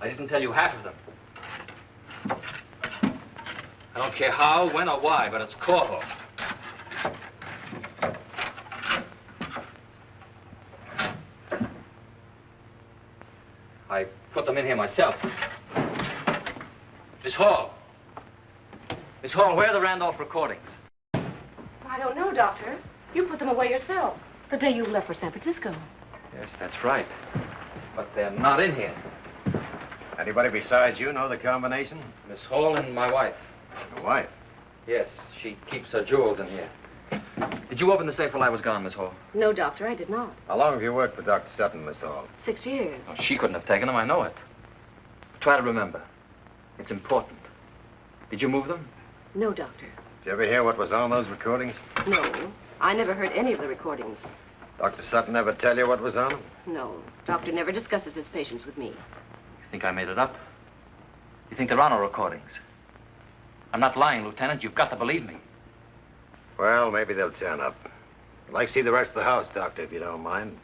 I didn't tell you half of them. I don't care how, when, or why, but it's Corvo. I put them in here myself. Miss Hall. Miss Hall, where are the Randolph recordings? I don't know, Doctor. You put them away yourself. The day you left for San Francisco. Yes, that's right. But they're not in here. Anybody besides you know the combination? Miss Hall and my wife. Your wife? Yes, she keeps her jewels in here. Did you open the safe while I was gone, Miss Hall? No, Doctor, I did not. How long have you worked for Dr. Sutton, Miss Hall? 6 years. Oh, she couldn't have taken them, I know it. Try to remember. It's important. Did you move them? No, Doctor. Did you ever hear what was on those recordings? No. I never heard any of the recordings. Dr. Sutton ever tell you what was on them? No. Doctor never discusses his patients with me. You think I made it up? You think there are no recordings? I'm not lying, Lieutenant. You've got to believe me. Well, maybe they'll turn up. I'd like to see the rest of the house, Doctor, if you don't mind.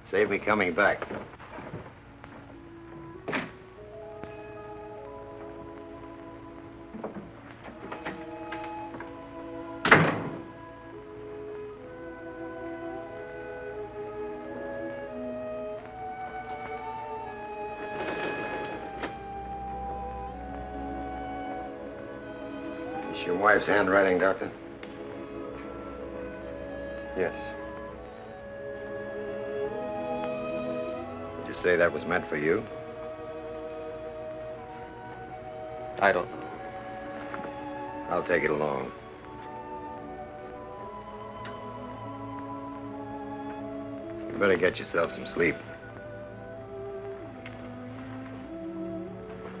Save me coming back. It's your wife's handwriting, Doctor? Yes. Did you say that was meant for you? I don't know. I'll take it along. You better get yourself some sleep.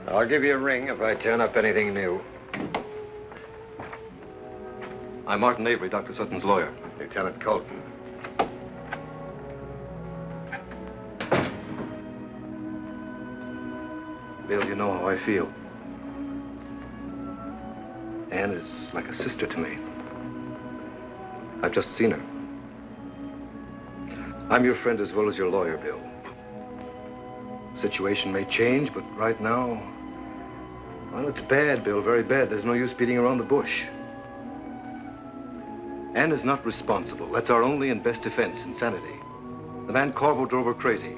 I'll give you a ring if I turn up anything new. I'm Martin Avery, Dr. Sutton's lawyer. Lieutenant Colton. Bill, you know how I feel. Anne is like a sister to me. I've just seen her. I'm your friend as well as your lawyer, Bill. Situation may change, but right now, well, it's bad, Bill, very bad. There's no use beating around the bush. Anne is not responsible. That's our only and best defense, insanity. The man Corvo drove her crazy.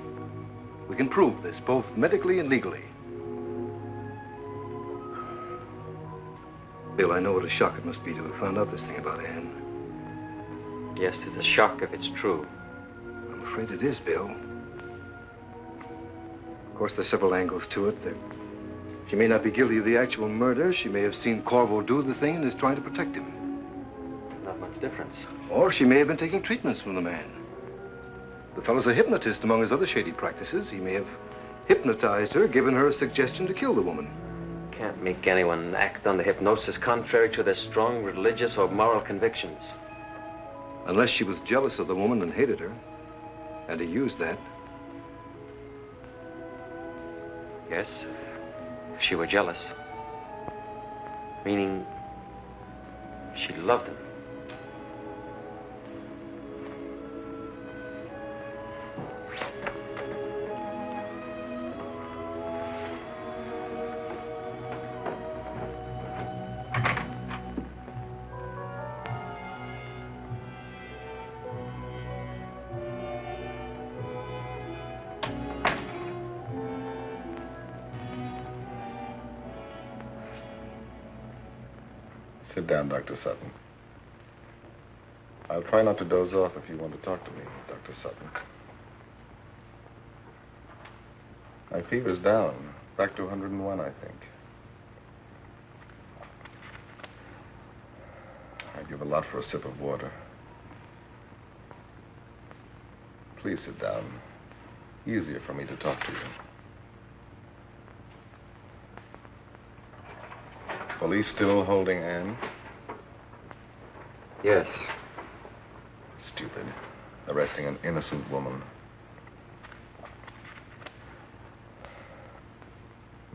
We can prove this, both medically and legally. Bill, I know what a shock it must be to have found out this thing about Anne. Yes, it's a shock if it's true. I'm afraid it is, Bill. Of course, there's several angles to it. She may not be guilty of the actual murder. She may have seen Corvo do the thing and is trying to protect him. Not much difference. Or she may have been taking treatments from the man. The fellow's a hypnotist among his other shady practices. He may have hypnotized her, given her a suggestion to kill the woman. Can't make anyone act under hypnosis contrary to their strong religious or moral convictions. Unless she was jealous of the woman and hated her. And he used that. Yes, if she were jealous. Meaning she loved him. Sit down, Dr. Sutton. I'll try not to doze off if you want to talk to me, Dr. Sutton. My fever's down, back to 101, I think. I'd give a lot for a sip of water. Please sit down. Easier for me to talk to you. Police still holding Anne? Yes. Stupid. Arresting an innocent woman.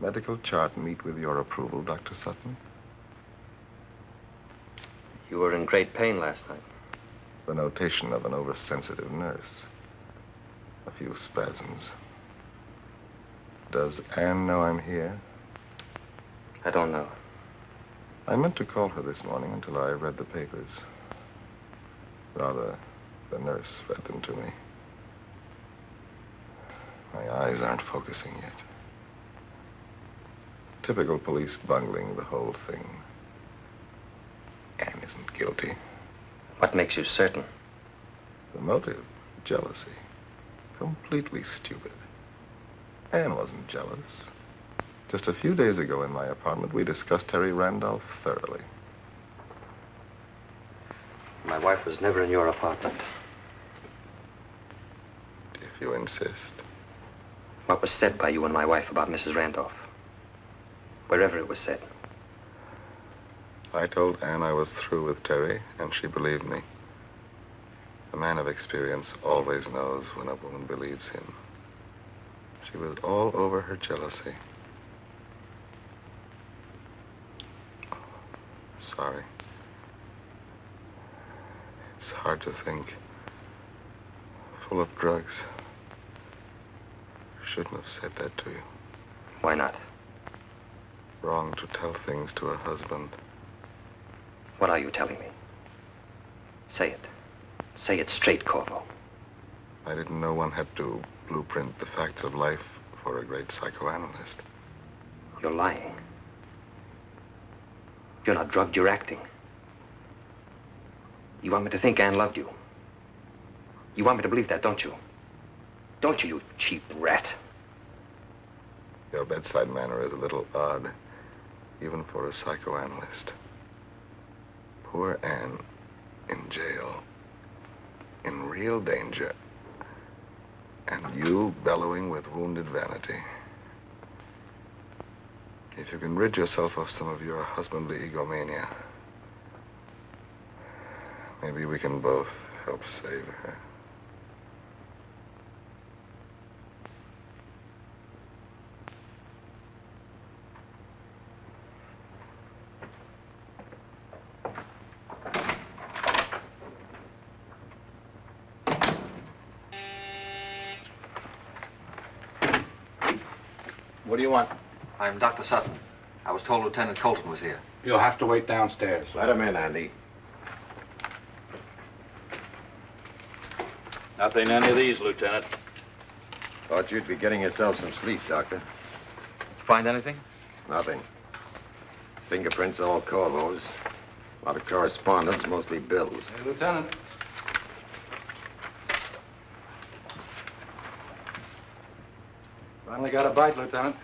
Medical chart meet with your approval, Dr. Sutton? You were in great pain last night. The notation of an oversensitive nurse. A few spasms. Does Anne know I'm here? I don't know. I meant to call her this morning until I read the papers. Rather, the nurse read them to me. My eyes aren't focusing yet. Typical police bungling the whole thing. Anne isn't guilty. What makes you certain? The motive, jealousy. Completely stupid. Anne wasn't jealous. Just a few days ago in my apartment, we discussed Terry Randolph thoroughly. My wife was never in your apartment. If you insist. What was said by you and my wife about Mrs. Randolph? Wherever it was said. I told Anne I was through with Terry, and she believed me. A man of experience always knows when a woman believes him. She was all over her jealousy. Sorry. It's hard to think. Full of drugs. Shouldn't have said that to you. Why not? Wrong to tell things to a husband. What are you telling me? Say it. Say it straight, Corvo. I didn't know one had to blueprint the facts of life for a great psychoanalyst. You're lying. You're not drugged, you're acting. You want me to think Anne loved you. You want me to believe that, don't you? Don't you, you cheap rat? Your bedside manner is a little odd, even for a psychoanalyst. Poor Anne in jail, in real danger, and you bellowing with wounded vanity. If you can rid yourself of some of your husbandly egomania, maybe we can both help save her. What do you want? I'm Dr. Sutton. I was told Lieutenant Colton was here. You'll have to wait downstairs. Let him in, Andy. Nothing in any of these, Lieutenant. Thought you'd be getting yourself some sleep, Doctor. Find anything? Nothing. Fingerprints all Corvo's. A lot of correspondence, mostly bills. Hey, Lieutenant. Finally got a bite, Lieutenant.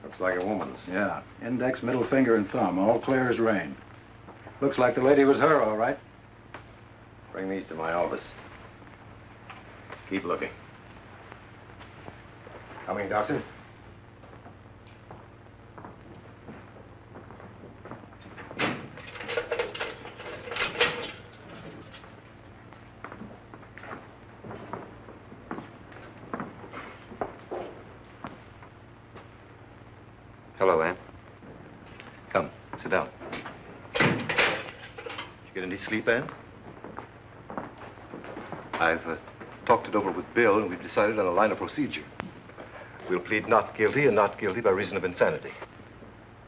Looks like a woman's. Yeah. Index, middle finger, and thumb. All clear as rain. Looks like the lady was her, all right. Bring these to my office. Keep looking. Coming, Doctor? Hello, Anne. Come, sit down. Did you get any sleep, Anne? I've talked it over with Bill, and we've decided on a line of procedure. We'll plead not guilty and not guilty by reason of insanity.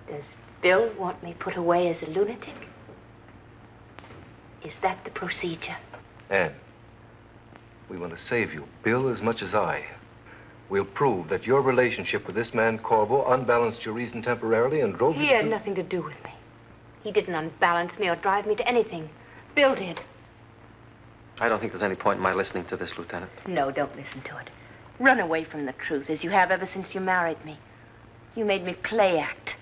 Does Bill want me put away as a lunatic? Is that the procedure? Anne, we want to save you, Bill as much as I. we'll prove that your relationship with this man, Corvo, unbalanced your reason temporarily and drove you He to... had nothing to do with me. He didn't unbalance me or drive me to anything. Bill did. I don't think there's any point in my listening to this, Lieutenant. No, don't listen to it. Run away from the truth, as you have ever since you married me. You made me play act.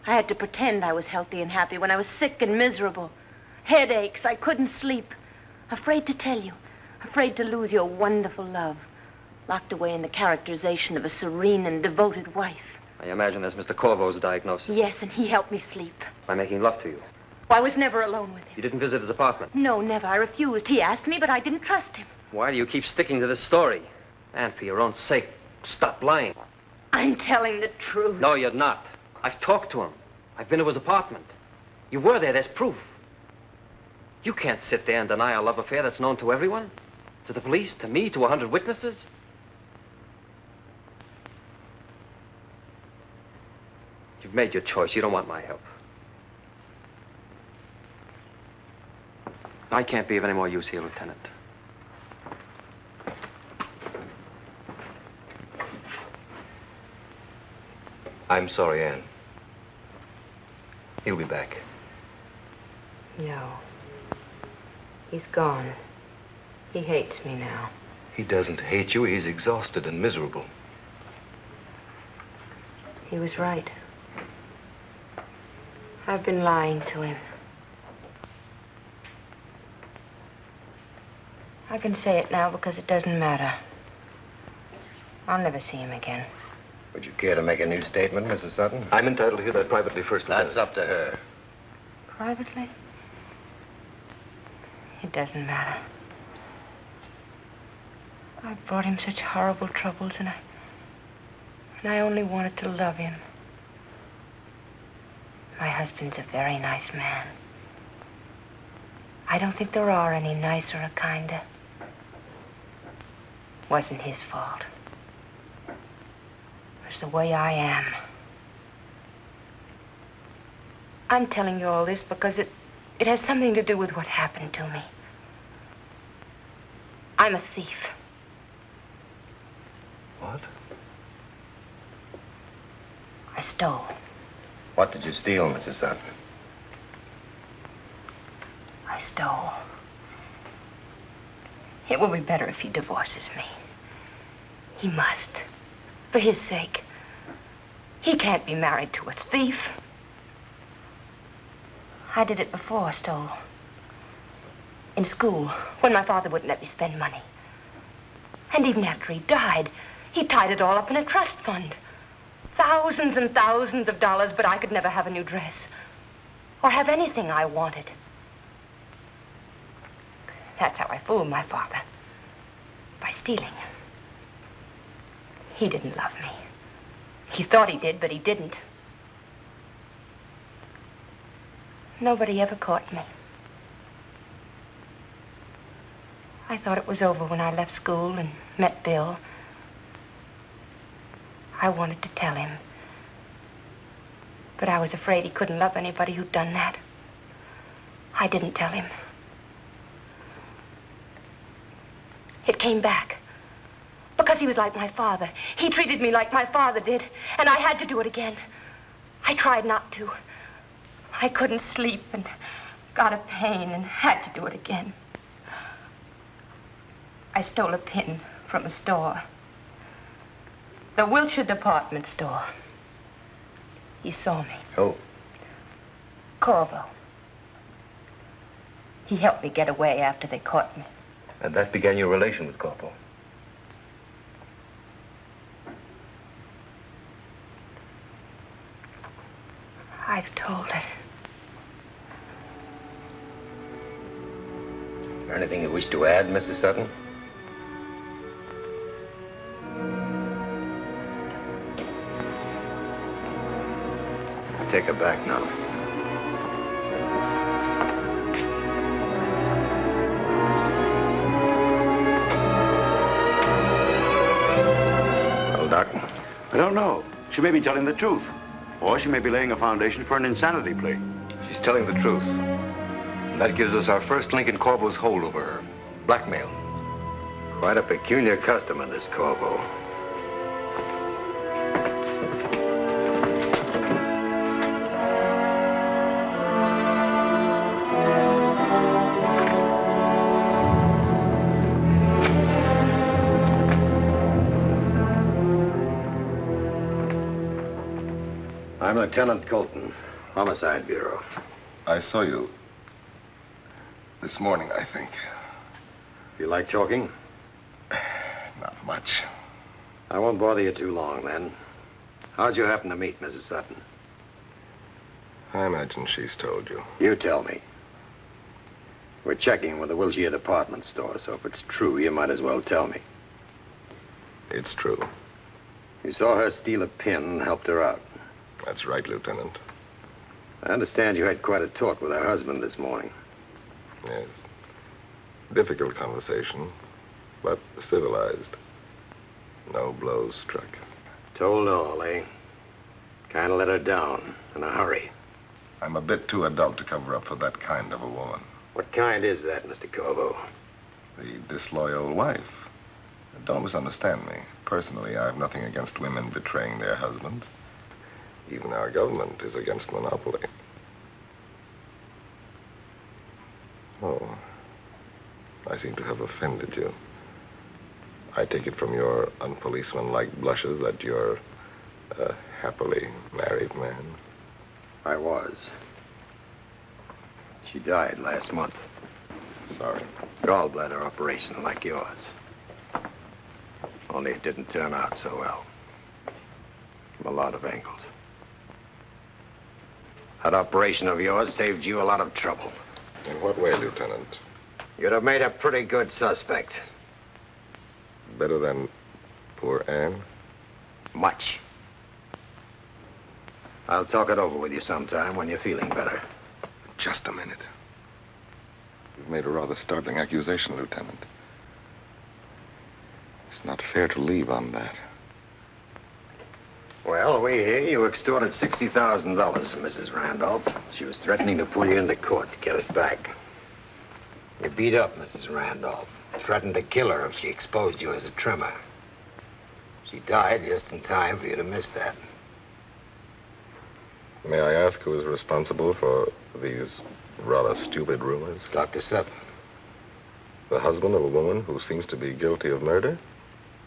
I had to pretend I was healthy and happy when I was sick and miserable. Headaches, I couldn't sleep. Afraid to tell you. Afraid to lose your wonderful love. Locked away in the characterization of a serene and devoted wife. I imagine that's Mr. Corvo's diagnosis. Yes, and he helped me sleep. By making love to you. I was never alone with him. You didn't visit his apartment? No, never. I refused. He asked me, but I didn't trust him. Why do you keep sticking to this story? And for your own sake, stop lying. I'm telling the truth. No, you're not. I've talked to him. I've been to his apartment. You were there. There's proof. You can't sit there and deny a love affair that's known to everyone. To the police, to me, to 100 witnesses. You've made your choice. You don't want my help. I can't be of any more use here, Lieutenant. I'm sorry, Anne. He'll be back. No. He's gone. He hates me now. He doesn't hate you. He's exhausted and miserable. He was right. I've been lying to him. I can say it now because it doesn't matter. I'll never see him again. Would you care to make a new statement, Mrs. Sutton? I'm entitled to hear that privately first, Lieutenant. That's up to her. Privately? It doesn't matter. I brought him such horrible troubles, and I only wanted to love him. My husband's a very nice man. I don't think there are any nicer or kinder. Wasn't his fault. It was the way I am. I'm telling you all this because it has something to do with what happened to me. I'm a thief. What? I stole. What did you steal, Mrs. Sutton? I stole. It will be better if he divorces me. He must. For his sake. He can't be married to a thief. I did it before I stole. In school, when my father wouldn't let me spend money. And even after he died, he tied it all up in a trust fund. Thousands and thousands of dollars, but I could never have a new dress. Or have anything I wanted. That's how I fooled my father. By stealing. He didn't love me. He thought he did, but he didn't. Nobody ever caught me. I thought it was over when I left school and met Bill. I wanted to tell him. But I was afraid he couldn't love anybody who'd done that. I didn't tell him. It came back. Because he was like my father. He treated me like my father did, and I had to do it again. I tried not to. I couldn't sleep and got a pain and had to do it again. I stole a pin from a store. The Wilshire department store. He saw me. Who? Corvo. He helped me get away after they caught me. And that began your relation with Corvo? I've told it. Is there anything you wish to add, Mrs. Sutton? Take her back now. Well, Doc? I don't know. She may be telling the truth. Or she may be laying a foundation for an insanity plea. She's telling the truth. And that gives us our first link in Corvo's hold over her. Blackmail. Quite a peculiar customer, this Corvo. I'm Lieutenant Colton, Homicide Bureau. I saw you this morning, I think. You like talking? Not much. I won't bother you too long, then. How'd you happen to meet Mrs. Sutton? I imagine she's told you. You tell me. We're checking with the Wilshire department store, so if it's true, you might as well tell me. It's true. You saw her steal a pin and helped her out. That's right, Lieutenant. I understand you had quite a talk with her husband this morning. Yes. Difficult conversation, but civilized. No blows struck. Told all, eh? Kind of let her down in a hurry. I'm a bit too adult to cover up for that kind of a woman. What kind is that, Mr. Corvo? The disloyal wife. Don't misunderstand me. Personally, I have nothing against women betraying their husbands. Even our government is against monopoly. Oh, I seem to have offended you. I take it from your unpoliceman-like blushes that you're a happily married man. I was. She died last month. Sorry. Gallbladder operation like yours. Only it didn't turn out so well. From a lot of angles. That operation of yours saved you a lot of trouble. In what way, Lieutenant? You'd have made a pretty good suspect. Better than poor Anne? Much. I'll talk it over with you sometime when you're feeling better. Just a minute. You've made a rather startling accusation, Lieutenant. It's not fair to leave on that. Well, we hear you extorted $60,000 from Mrs. Randolph. She was threatening to pull you into court to get it back. You beat up Mrs. Randolph, threatened to kill her if she exposed you as a trimmer. She died just in time for you to miss that. May I ask who is responsible for these rather stupid rumors? Dr. Sutton. The husband of a woman who seems to be guilty of murder?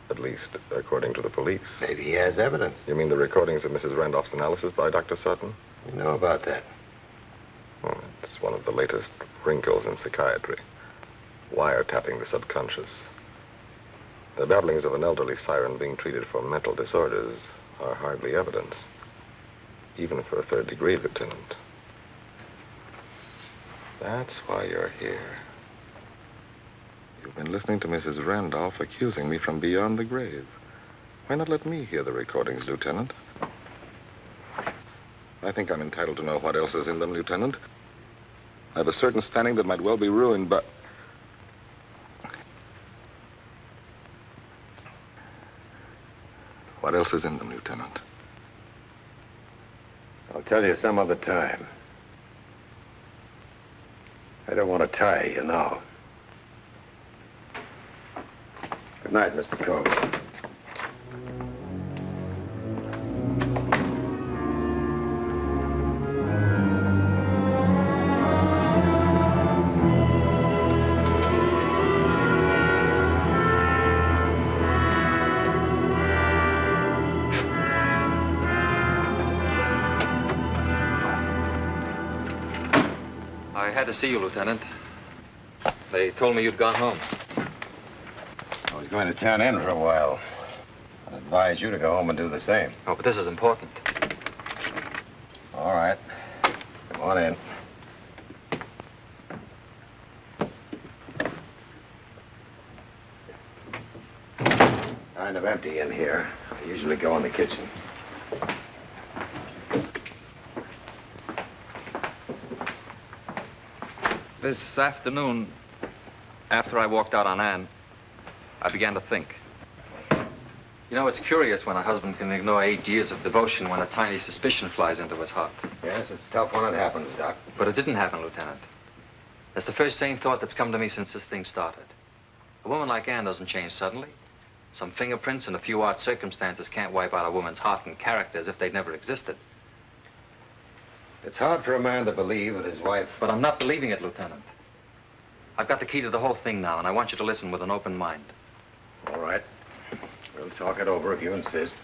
At least, according to the police. Maybe he has evidence. You mean the recordings of Mrs. Randolph's analysis by Dr. Sutton? You know about that? Well, it's one of the latest wrinkles in psychiatry. Wiretapping the subconscious. The babblings of an elderly siren being treated for mental disorders are hardly evidence. Even for a third degree, Lieutenant. That's why you're here. You've been listening to Mrs. Randolph accusing me from beyond the grave. Why not let me hear the recordings, Lieutenant? I think I'm entitled to know what else is in them, Lieutenant. I have a certain standing that might well be ruined, but... What else is in them, Lieutenant? I'll tell you some other time. I don't want to tire you now. Good night, Mr. Cove. I had to see you, Lieutenant. They told me you'd gone home. I was going to turn in for a while. I'd advise you to go home and do the same. Oh, but this is important. All right. Come on in. Kind of empty in here. I usually go in the kitchen. This afternoon, after I walked out on Anne, I began to think. You know, it's curious when a husband can ignore 8 years of devotion when a tiny suspicion flies into his heart. Yes, it's tough when it happens, Doc. But it didn't happen, Lieutenant. That's the first sane thought that's come to me since this thing started. A woman like Anne doesn't change suddenly. Some fingerprints and a few odd circumstances can't wipe out a woman's heart and character as if they'd never existed. It's hard for a man to believe that his wife... But I'm not believing it, Lieutenant. I've got the key to the whole thing now, and I want you to listen with an open mind. All right. We'll talk it over if you insist.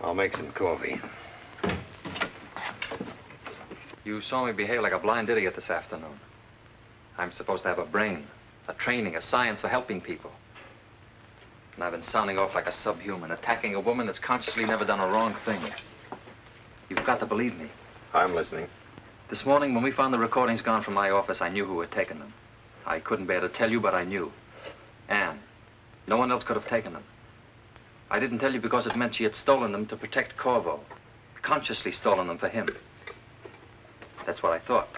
I'll make some coffee. You saw me behave like a blind idiot this afternoon. I'm supposed to have a brain, a training, a science for helping people. And I've been sounding off like a subhuman, attacking a woman that's consciously never done a wrong thing. You've got to believe me. I'm listening. This morning, when we found the recordings gone from my office, I knew who had taken them. I couldn't bear to tell you, but I knew. Anne. No one else could have taken them. I didn't tell you because it meant she had stolen them to protect Corvo. Consciously stolen them for him. That's what I thought.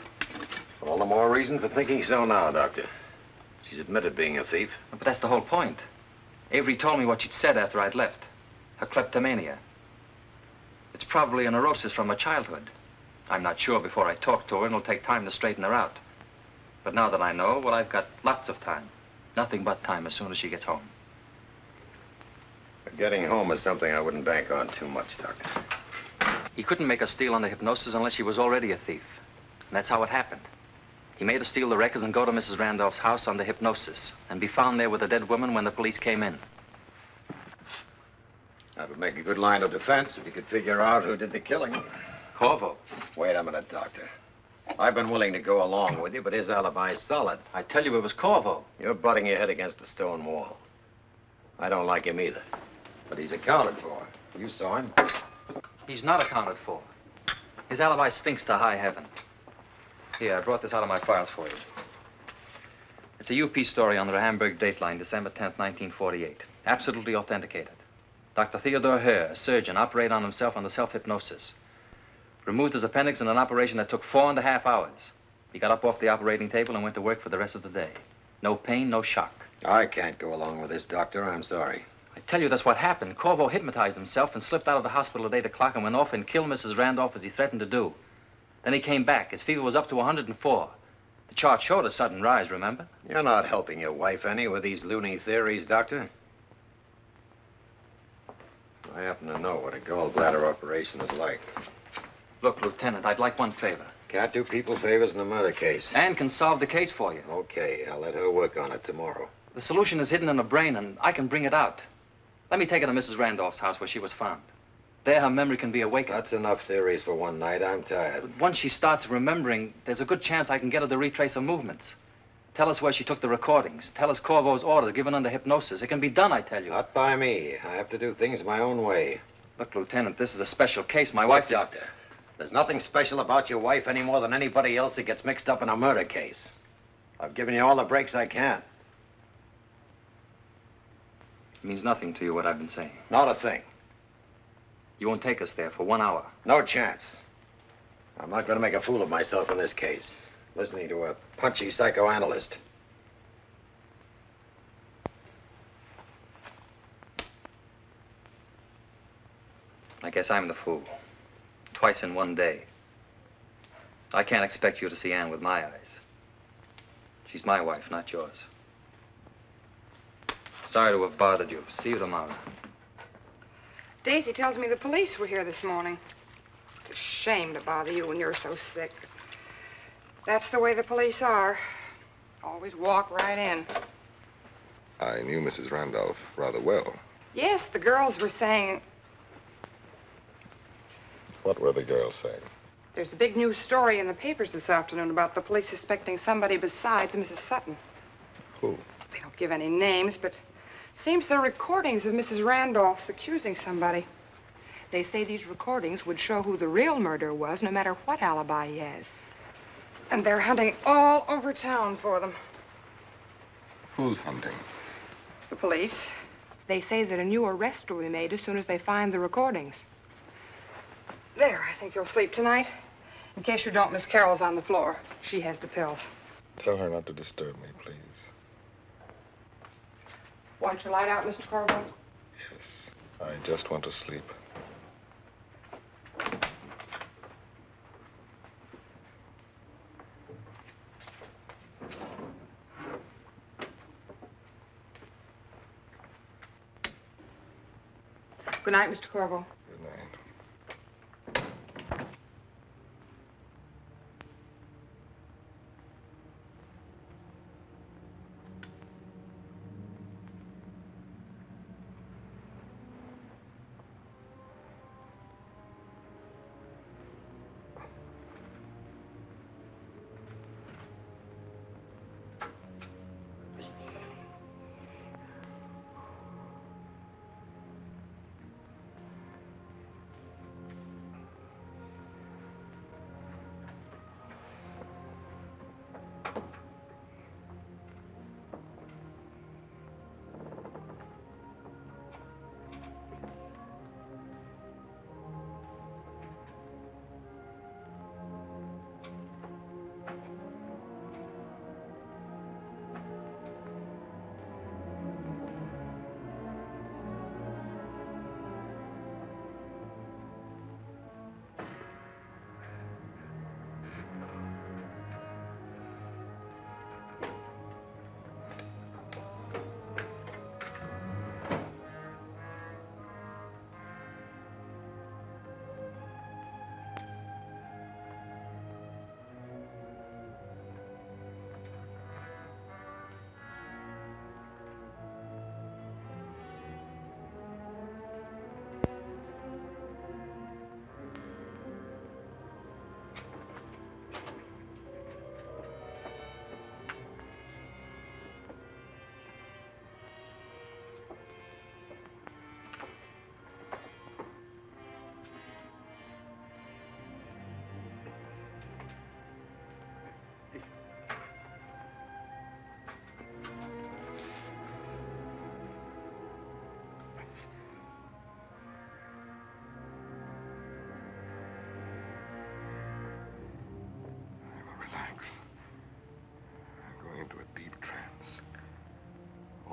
All the more reason for thinking so now, Doctor. She's admitted being a thief. But that's the whole point. Avery told me what she'd said after I'd left. Her kleptomania. It's probably a neurosis from her childhood. I'm not sure before I talk to her, and it'll take time to straighten her out. But now that I know, well, I've got lots of time. Nothing but time as soon as she gets home. But getting home is something I wouldn't bank on too much, Doctor. He couldn't make her steal under hypnosis unless she was already a thief. And that's how it happened. He made her steal the records and go to Mrs. Randolph's house under hypnosis and be found there with a dead woman when the police came in. That would make a good line of defense if you could figure out who did the killing. Corvo. Wait a minute, Doctor. I've been willing to go along with you, but his alibi's solid. I tell you it was Corvo. You're butting your head against a stone wall. I don't like him either, but he's accounted for. You saw him. He's not accounted for. His alibi stinks to high heaven. Here, I brought this out of my files for you. It's a UP story on the Hamburg dateline, December 10th, 1948. Absolutely authenticated. Dr. Theodore Herr, a surgeon, operated on himself under self-hypnosis. Removed his appendix in an operation that took 4.5 hours. He got up off the operating table and went to work for the rest of the day. No pain, no shock. I can't go along with this, Doctor. I'm sorry. I tell you, that's what happened. Corvo hypnotized himself and slipped out of the hospital at 8 o'clock and went off and killed Mrs. Randolph as he threatened to do. Then he came back. His fever was up to 104. The chart showed a sudden rise, remember? You're not helping your wife any with these loony theories, Doctor. I happen to know what a gallbladder operation is like. Look, Lieutenant, I'd like one favor. Can't do people favors in a murder case. Anne can solve the case for you. Okay, I'll let her work on it tomorrow. The solution is hidden in her brain, and I can bring it out. Let me take her to Mrs. Randolph's house where she was found. There, her memory can be awakened. That's enough theories for one night. I'm tired. But once she starts remembering, there's a good chance I can get her to retrace her movements. Tell us where she took the recordings. Tell us Corvo's orders given under hypnosis. It can be done, I tell you. Not by me. I have to do things my own way. Look, Lieutenant, this is a special case. My wife... Doctor? There's nothing special about your wife any more than anybody else that gets mixed up in a murder case. I've given you all the breaks I can. It means nothing to you, what I've been saying. Not a thing. You won't take us there for 1 hour. No chance. I'm not going to make a fool of myself in this case, listening to a punchy psychoanalyst. I guess I'm the fool. Twice in one day. I can't expect you to see Anne with my eyes. She's my wife, not yours. Sorry to have bothered you. See you tomorrow. Daisy tells me the police were here this morning. It's a shame to bother you when you're so sick. That's the way the police are. Always walk right in. I knew Mrs. Randolph rather well. Yes, the girls were saying... What were the girls saying? There's a big news story in the papers this afternoon about the police suspecting somebody besides Mrs. Sutton. Who? They don't give any names, but seems there are recordings of Mrs. Randolph's accusing somebody. They say these recordings would show who the real murderer was, no matter what alibi he has. And they're hunting all over town for them. Who's hunting? The police. They say that a new arrest will be made as soon as they find the recordings. There, I think you'll sleep tonight. In case you don't, Miss Carroll's on the floor. She has the pills. Tell her not to disturb me, please. Want your light out, Mr. Corvo? Yes, I just want to sleep. Good night, Mr. Corvo. Good night.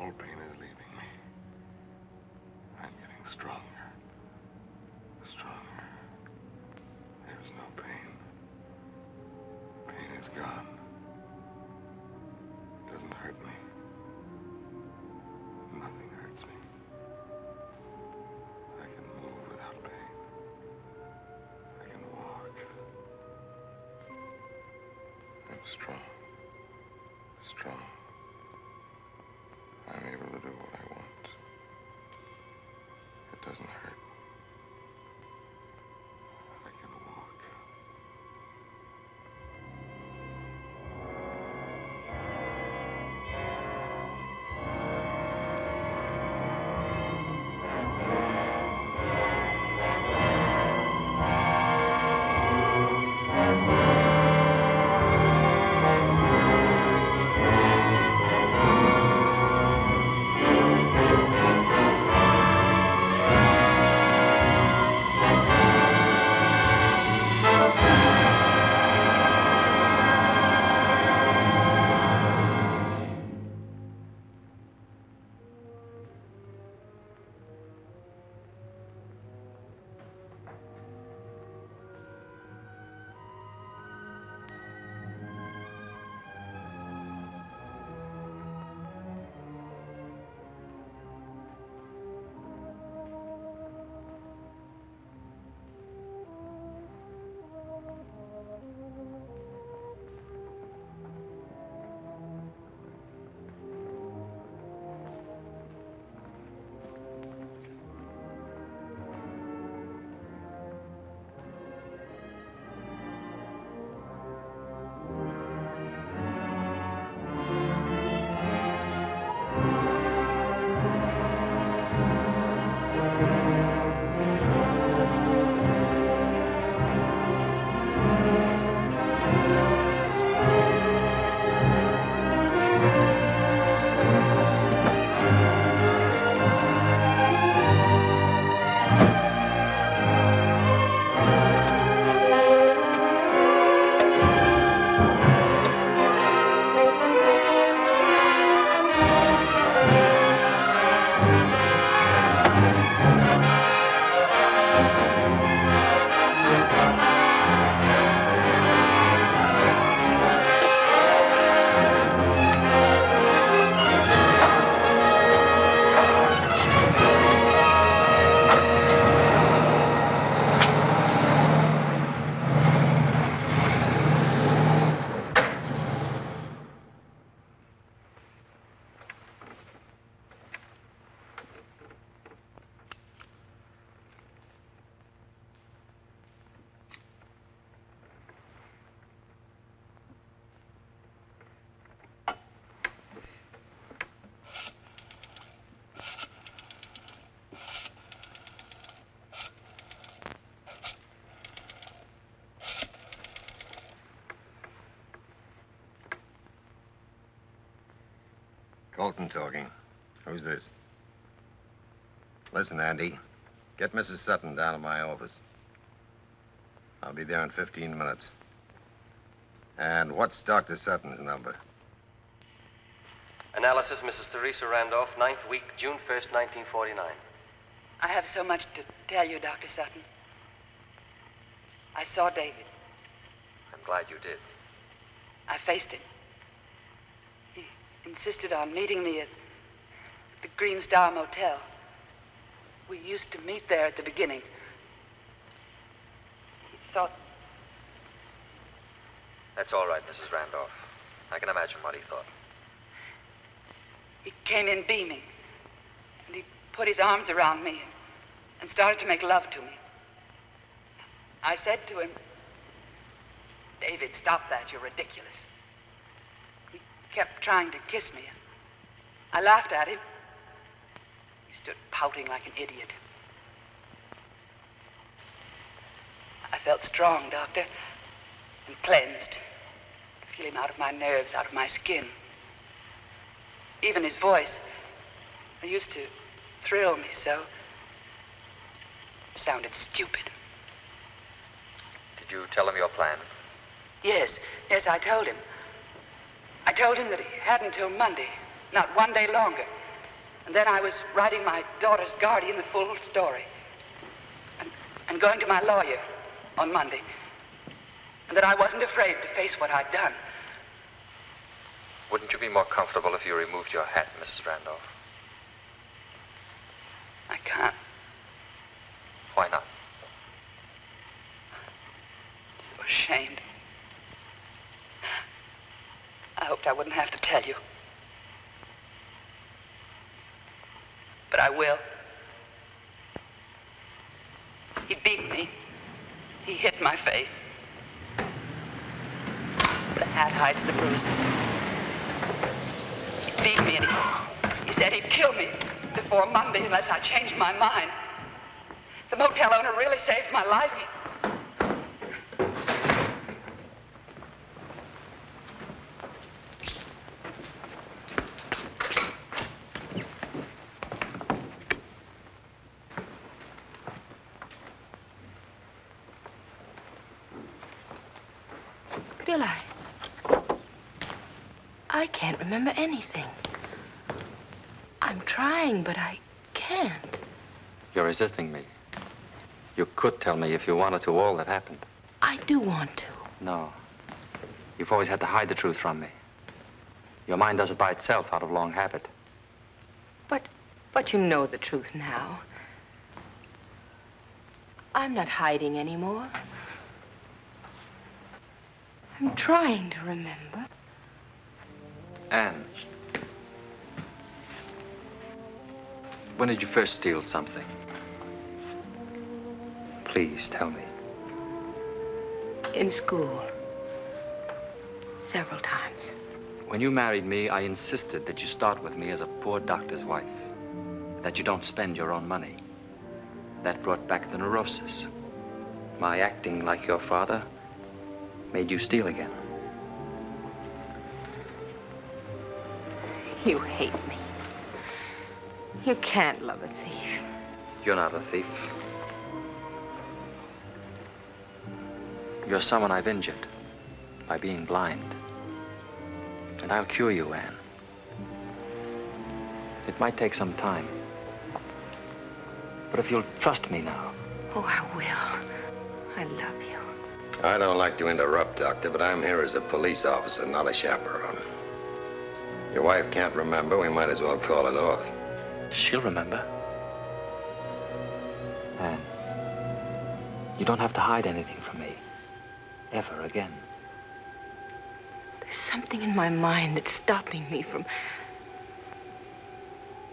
All pain is leaving me. I'm getting stronger. Stronger. There's no pain. Pain is gone. It doesn't hurt me. Nothing hurts me. I can move without pain. I can walk. I'm strong. Strong. I'm able to do what I want. It doesn't hurt. I can walk. Colton talking. Who's this? Listen, Andy. Get Mrs. Sutton down to my office. I'll be there in 15 minutes. And what's Dr. Sutton's number? Analysis, Mrs. Teresa Randolph, 9th week, June 1st, 1949. I have so much to tell you, Dr. Sutton. I saw David. I'm glad you did. I faced him. He insisted on meeting me at the Green Star Motel. We used to meet there at the beginning. He thought... That's all right, Mrs. Randolph. I can imagine what he thought. He came in beaming, and he put his arms around me and started to make love to me. I said to him, "David, stop that. You're ridiculous." He kept trying to kiss me. I laughed at him. He stood pouting like an idiot. I felt strong, Doctor, and cleansed. I feel him out of my nerves, out of my skin. Even his voice, it used to thrill me so, sounded stupid. Did you tell him your plan? Yes, I told him. I told him that he had until Monday, not one day longer. And then I was writing my daughter's guardian the full story. And going to my lawyer on Monday. And that I wasn't afraid to face what I'd done. Wouldn't you be more comfortable if you removed your hat, Mrs. Randolph? I can't. Why not? I'm so ashamed. I hoped I wouldn't have to tell you. But I will. He beat me. He hit my face. The hat hides the bruises. He beat me and he said he'd kill me before Monday unless I changed my mind. The motel owner really saved my life. Bill, I can't remember anything. I'm trying, but I can't. You're resisting me. You could tell me if you wanted to all that happened. I do want to. No. You've always had to hide the truth from me. Your mind does it by itself out of long habit. But you know the truth now. I'm not hiding anymore. I'm trying to remember. Anne. When did you first steal something? Please tell me. In school. Several times. When you married me, I insisted that you start with me as a poor doctor's wife. That you don't spend your own money. That brought back the neurosis. My acting like your father made you steal again. You hate me. You can't love a thief. You're not a thief. You're someone I've injured by being blind. And I'll cure you, Anne. It might take some time. But if you'll trust me now. Oh, I will. I love you. I don't like to interrupt, Doctor, but I'm here as a police officer, not a chaperone. Your wife can't remember. We might as well call it off. She'll remember. Anne, you don't have to hide anything from me. Ever again. There's something in my mind that's stopping me from...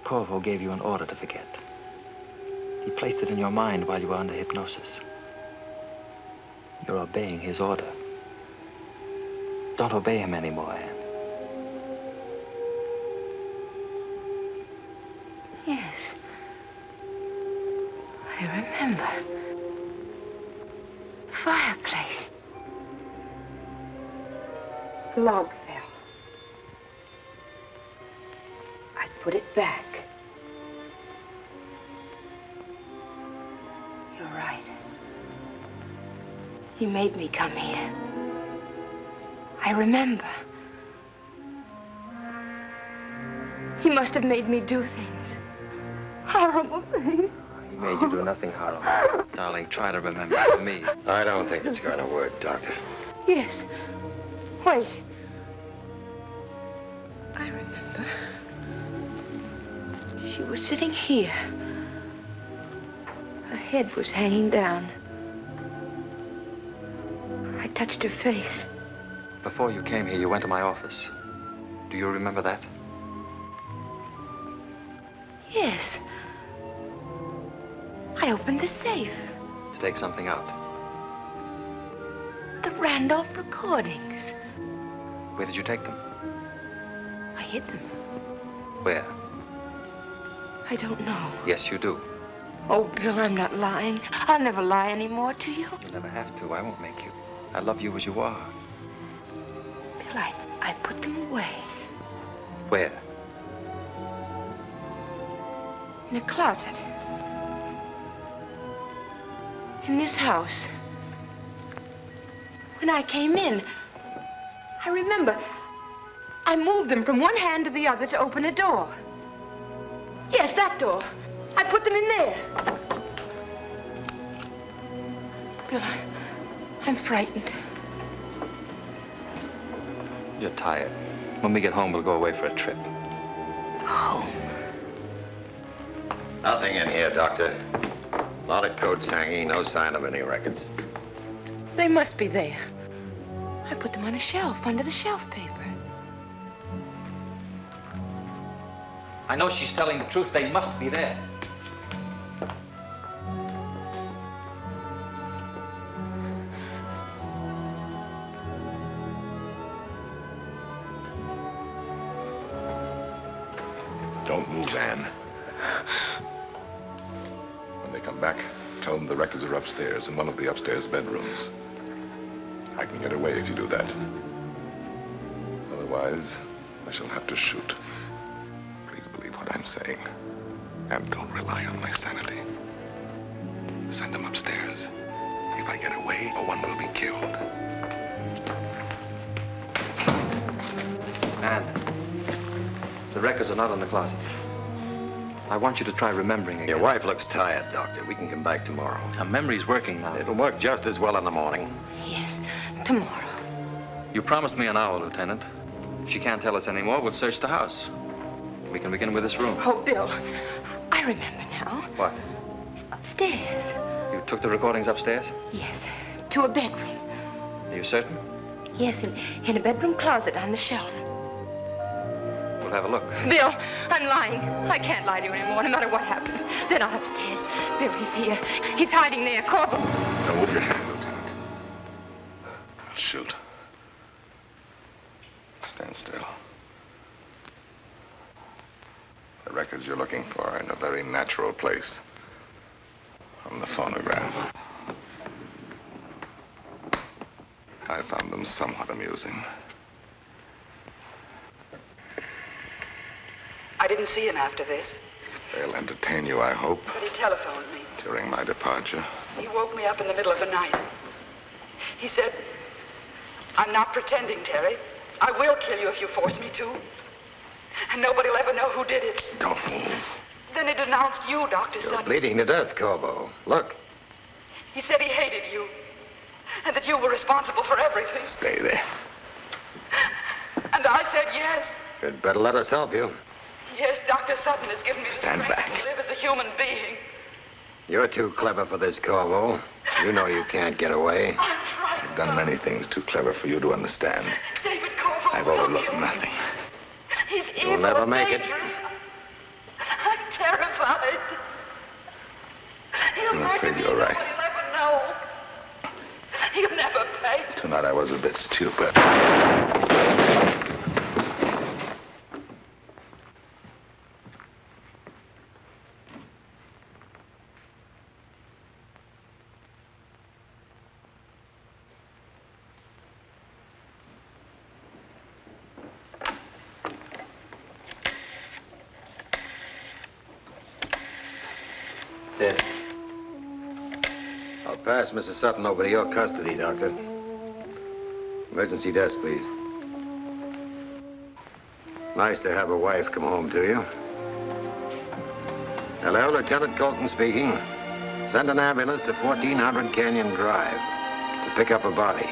Corvo gave you an order to forget. He placed it in your mind while you were under hypnosis. You're obeying his order. Don't obey him anymore, Anne. Yes. I remember. The fireplace. The log fell. I put it back. You're right. He made me come here. I remember. He must have made me do things. Horrible things. He made you do nothing horrible. Darling, try to remember for me. I don't think it's going to work, Doctor. Yes. Wait. I remember. She was sitting here. Her head was hanging down. I touched her face. Before you came here, you went to my office. Do you remember that? Yes. I opened the safe. To take something out. The Randolph recordings. Where did you take them? I hid them. Where? I don't know. Yes, you do. Oh, Bill, I'm not lying. I'll never lie anymore to you. You'll never have to. I won't make you. I love you as you are. Bill, I put them away. Where? In a closet. In this house. When I came in, I remember I moved them from one hand to the other to open a door. Yes, that door. I put them in there. Bill, I'm frightened. You're tired. When we get home, we'll go away for a trip. Home? Nothing in here, Doctor. A lot of coats hanging, no sign of any records. They must be there. I put them on a shelf, under the shelf paper. I know she's telling the truth. They must be there. Don't move, Anne. When they come back, tell them the records are upstairs in one of the upstairs bedrooms. I can get away if you do that. Otherwise, I shall have to shoot. Please believe what I'm saying. And don't rely on my sanity. Send them upstairs. If I get away, no one will be killed. Anne, the records are not in the closet. I want you to try remembering again. Your wife looks tired, Doctor. We can come back tomorrow. Her memory's working now. It'll work just as well in the morning. Yes, tomorrow. You promised me an hour, Lieutenant. If she can't tell us anymore, we'll search the house. We can begin with this room. Oh, Bill, I remember now. What? Upstairs. You took the recordings upstairs? Yes, to a bedroom. Are you certain? Yes, in a bedroom closet on the shelf. We'll have a look. Bill, I'm lying. I can't lie to you anymore, no matter what happens. They're not upstairs. Bill, he's here. He's hiding there. Corporal. Don't move your hand, Lieutenant. I'll shoot. Stand still. The records you're looking for are in a very natural place. On the phonograph. I found them somewhat amusing. I didn't see him after this. They'll entertain you, I hope, But he telephoned me. during my departure. He woke me up in the middle of the night. He said, I'm not pretending, Terry. I will kill you if you force me to. And nobody will ever know who did it. Don't move. Then he denounced you, Dr. You're Sutton. bleeding to death, Corbo. Look. He said he hated you. And that you were responsible for everything. Stay there. And I said yes. You'd better let us help you. Yes, Dr. Sutton has given me the Stand strength back. to live as a human being. You're too clever for this, Corvo. You know you can't get away. I'm frightened. I've done many things too clever for you to understand. David Corvo I've will overlooked kill me. nothing. He's You'll evil never and make it. dangerous. I'm terrified. He'll I'm murder afraid me. you're right. Nobody'll ever know. He'll never pay. Tonight I was a bit stupid. There. I'll pass Mrs. Sutton over to your custody, Doctor. Emergency desk, please. Nice to have a wife come home to you. Hello, Lieutenant Colton speaking. Send an ambulance to 1400 Canyon Drive to pick up a body.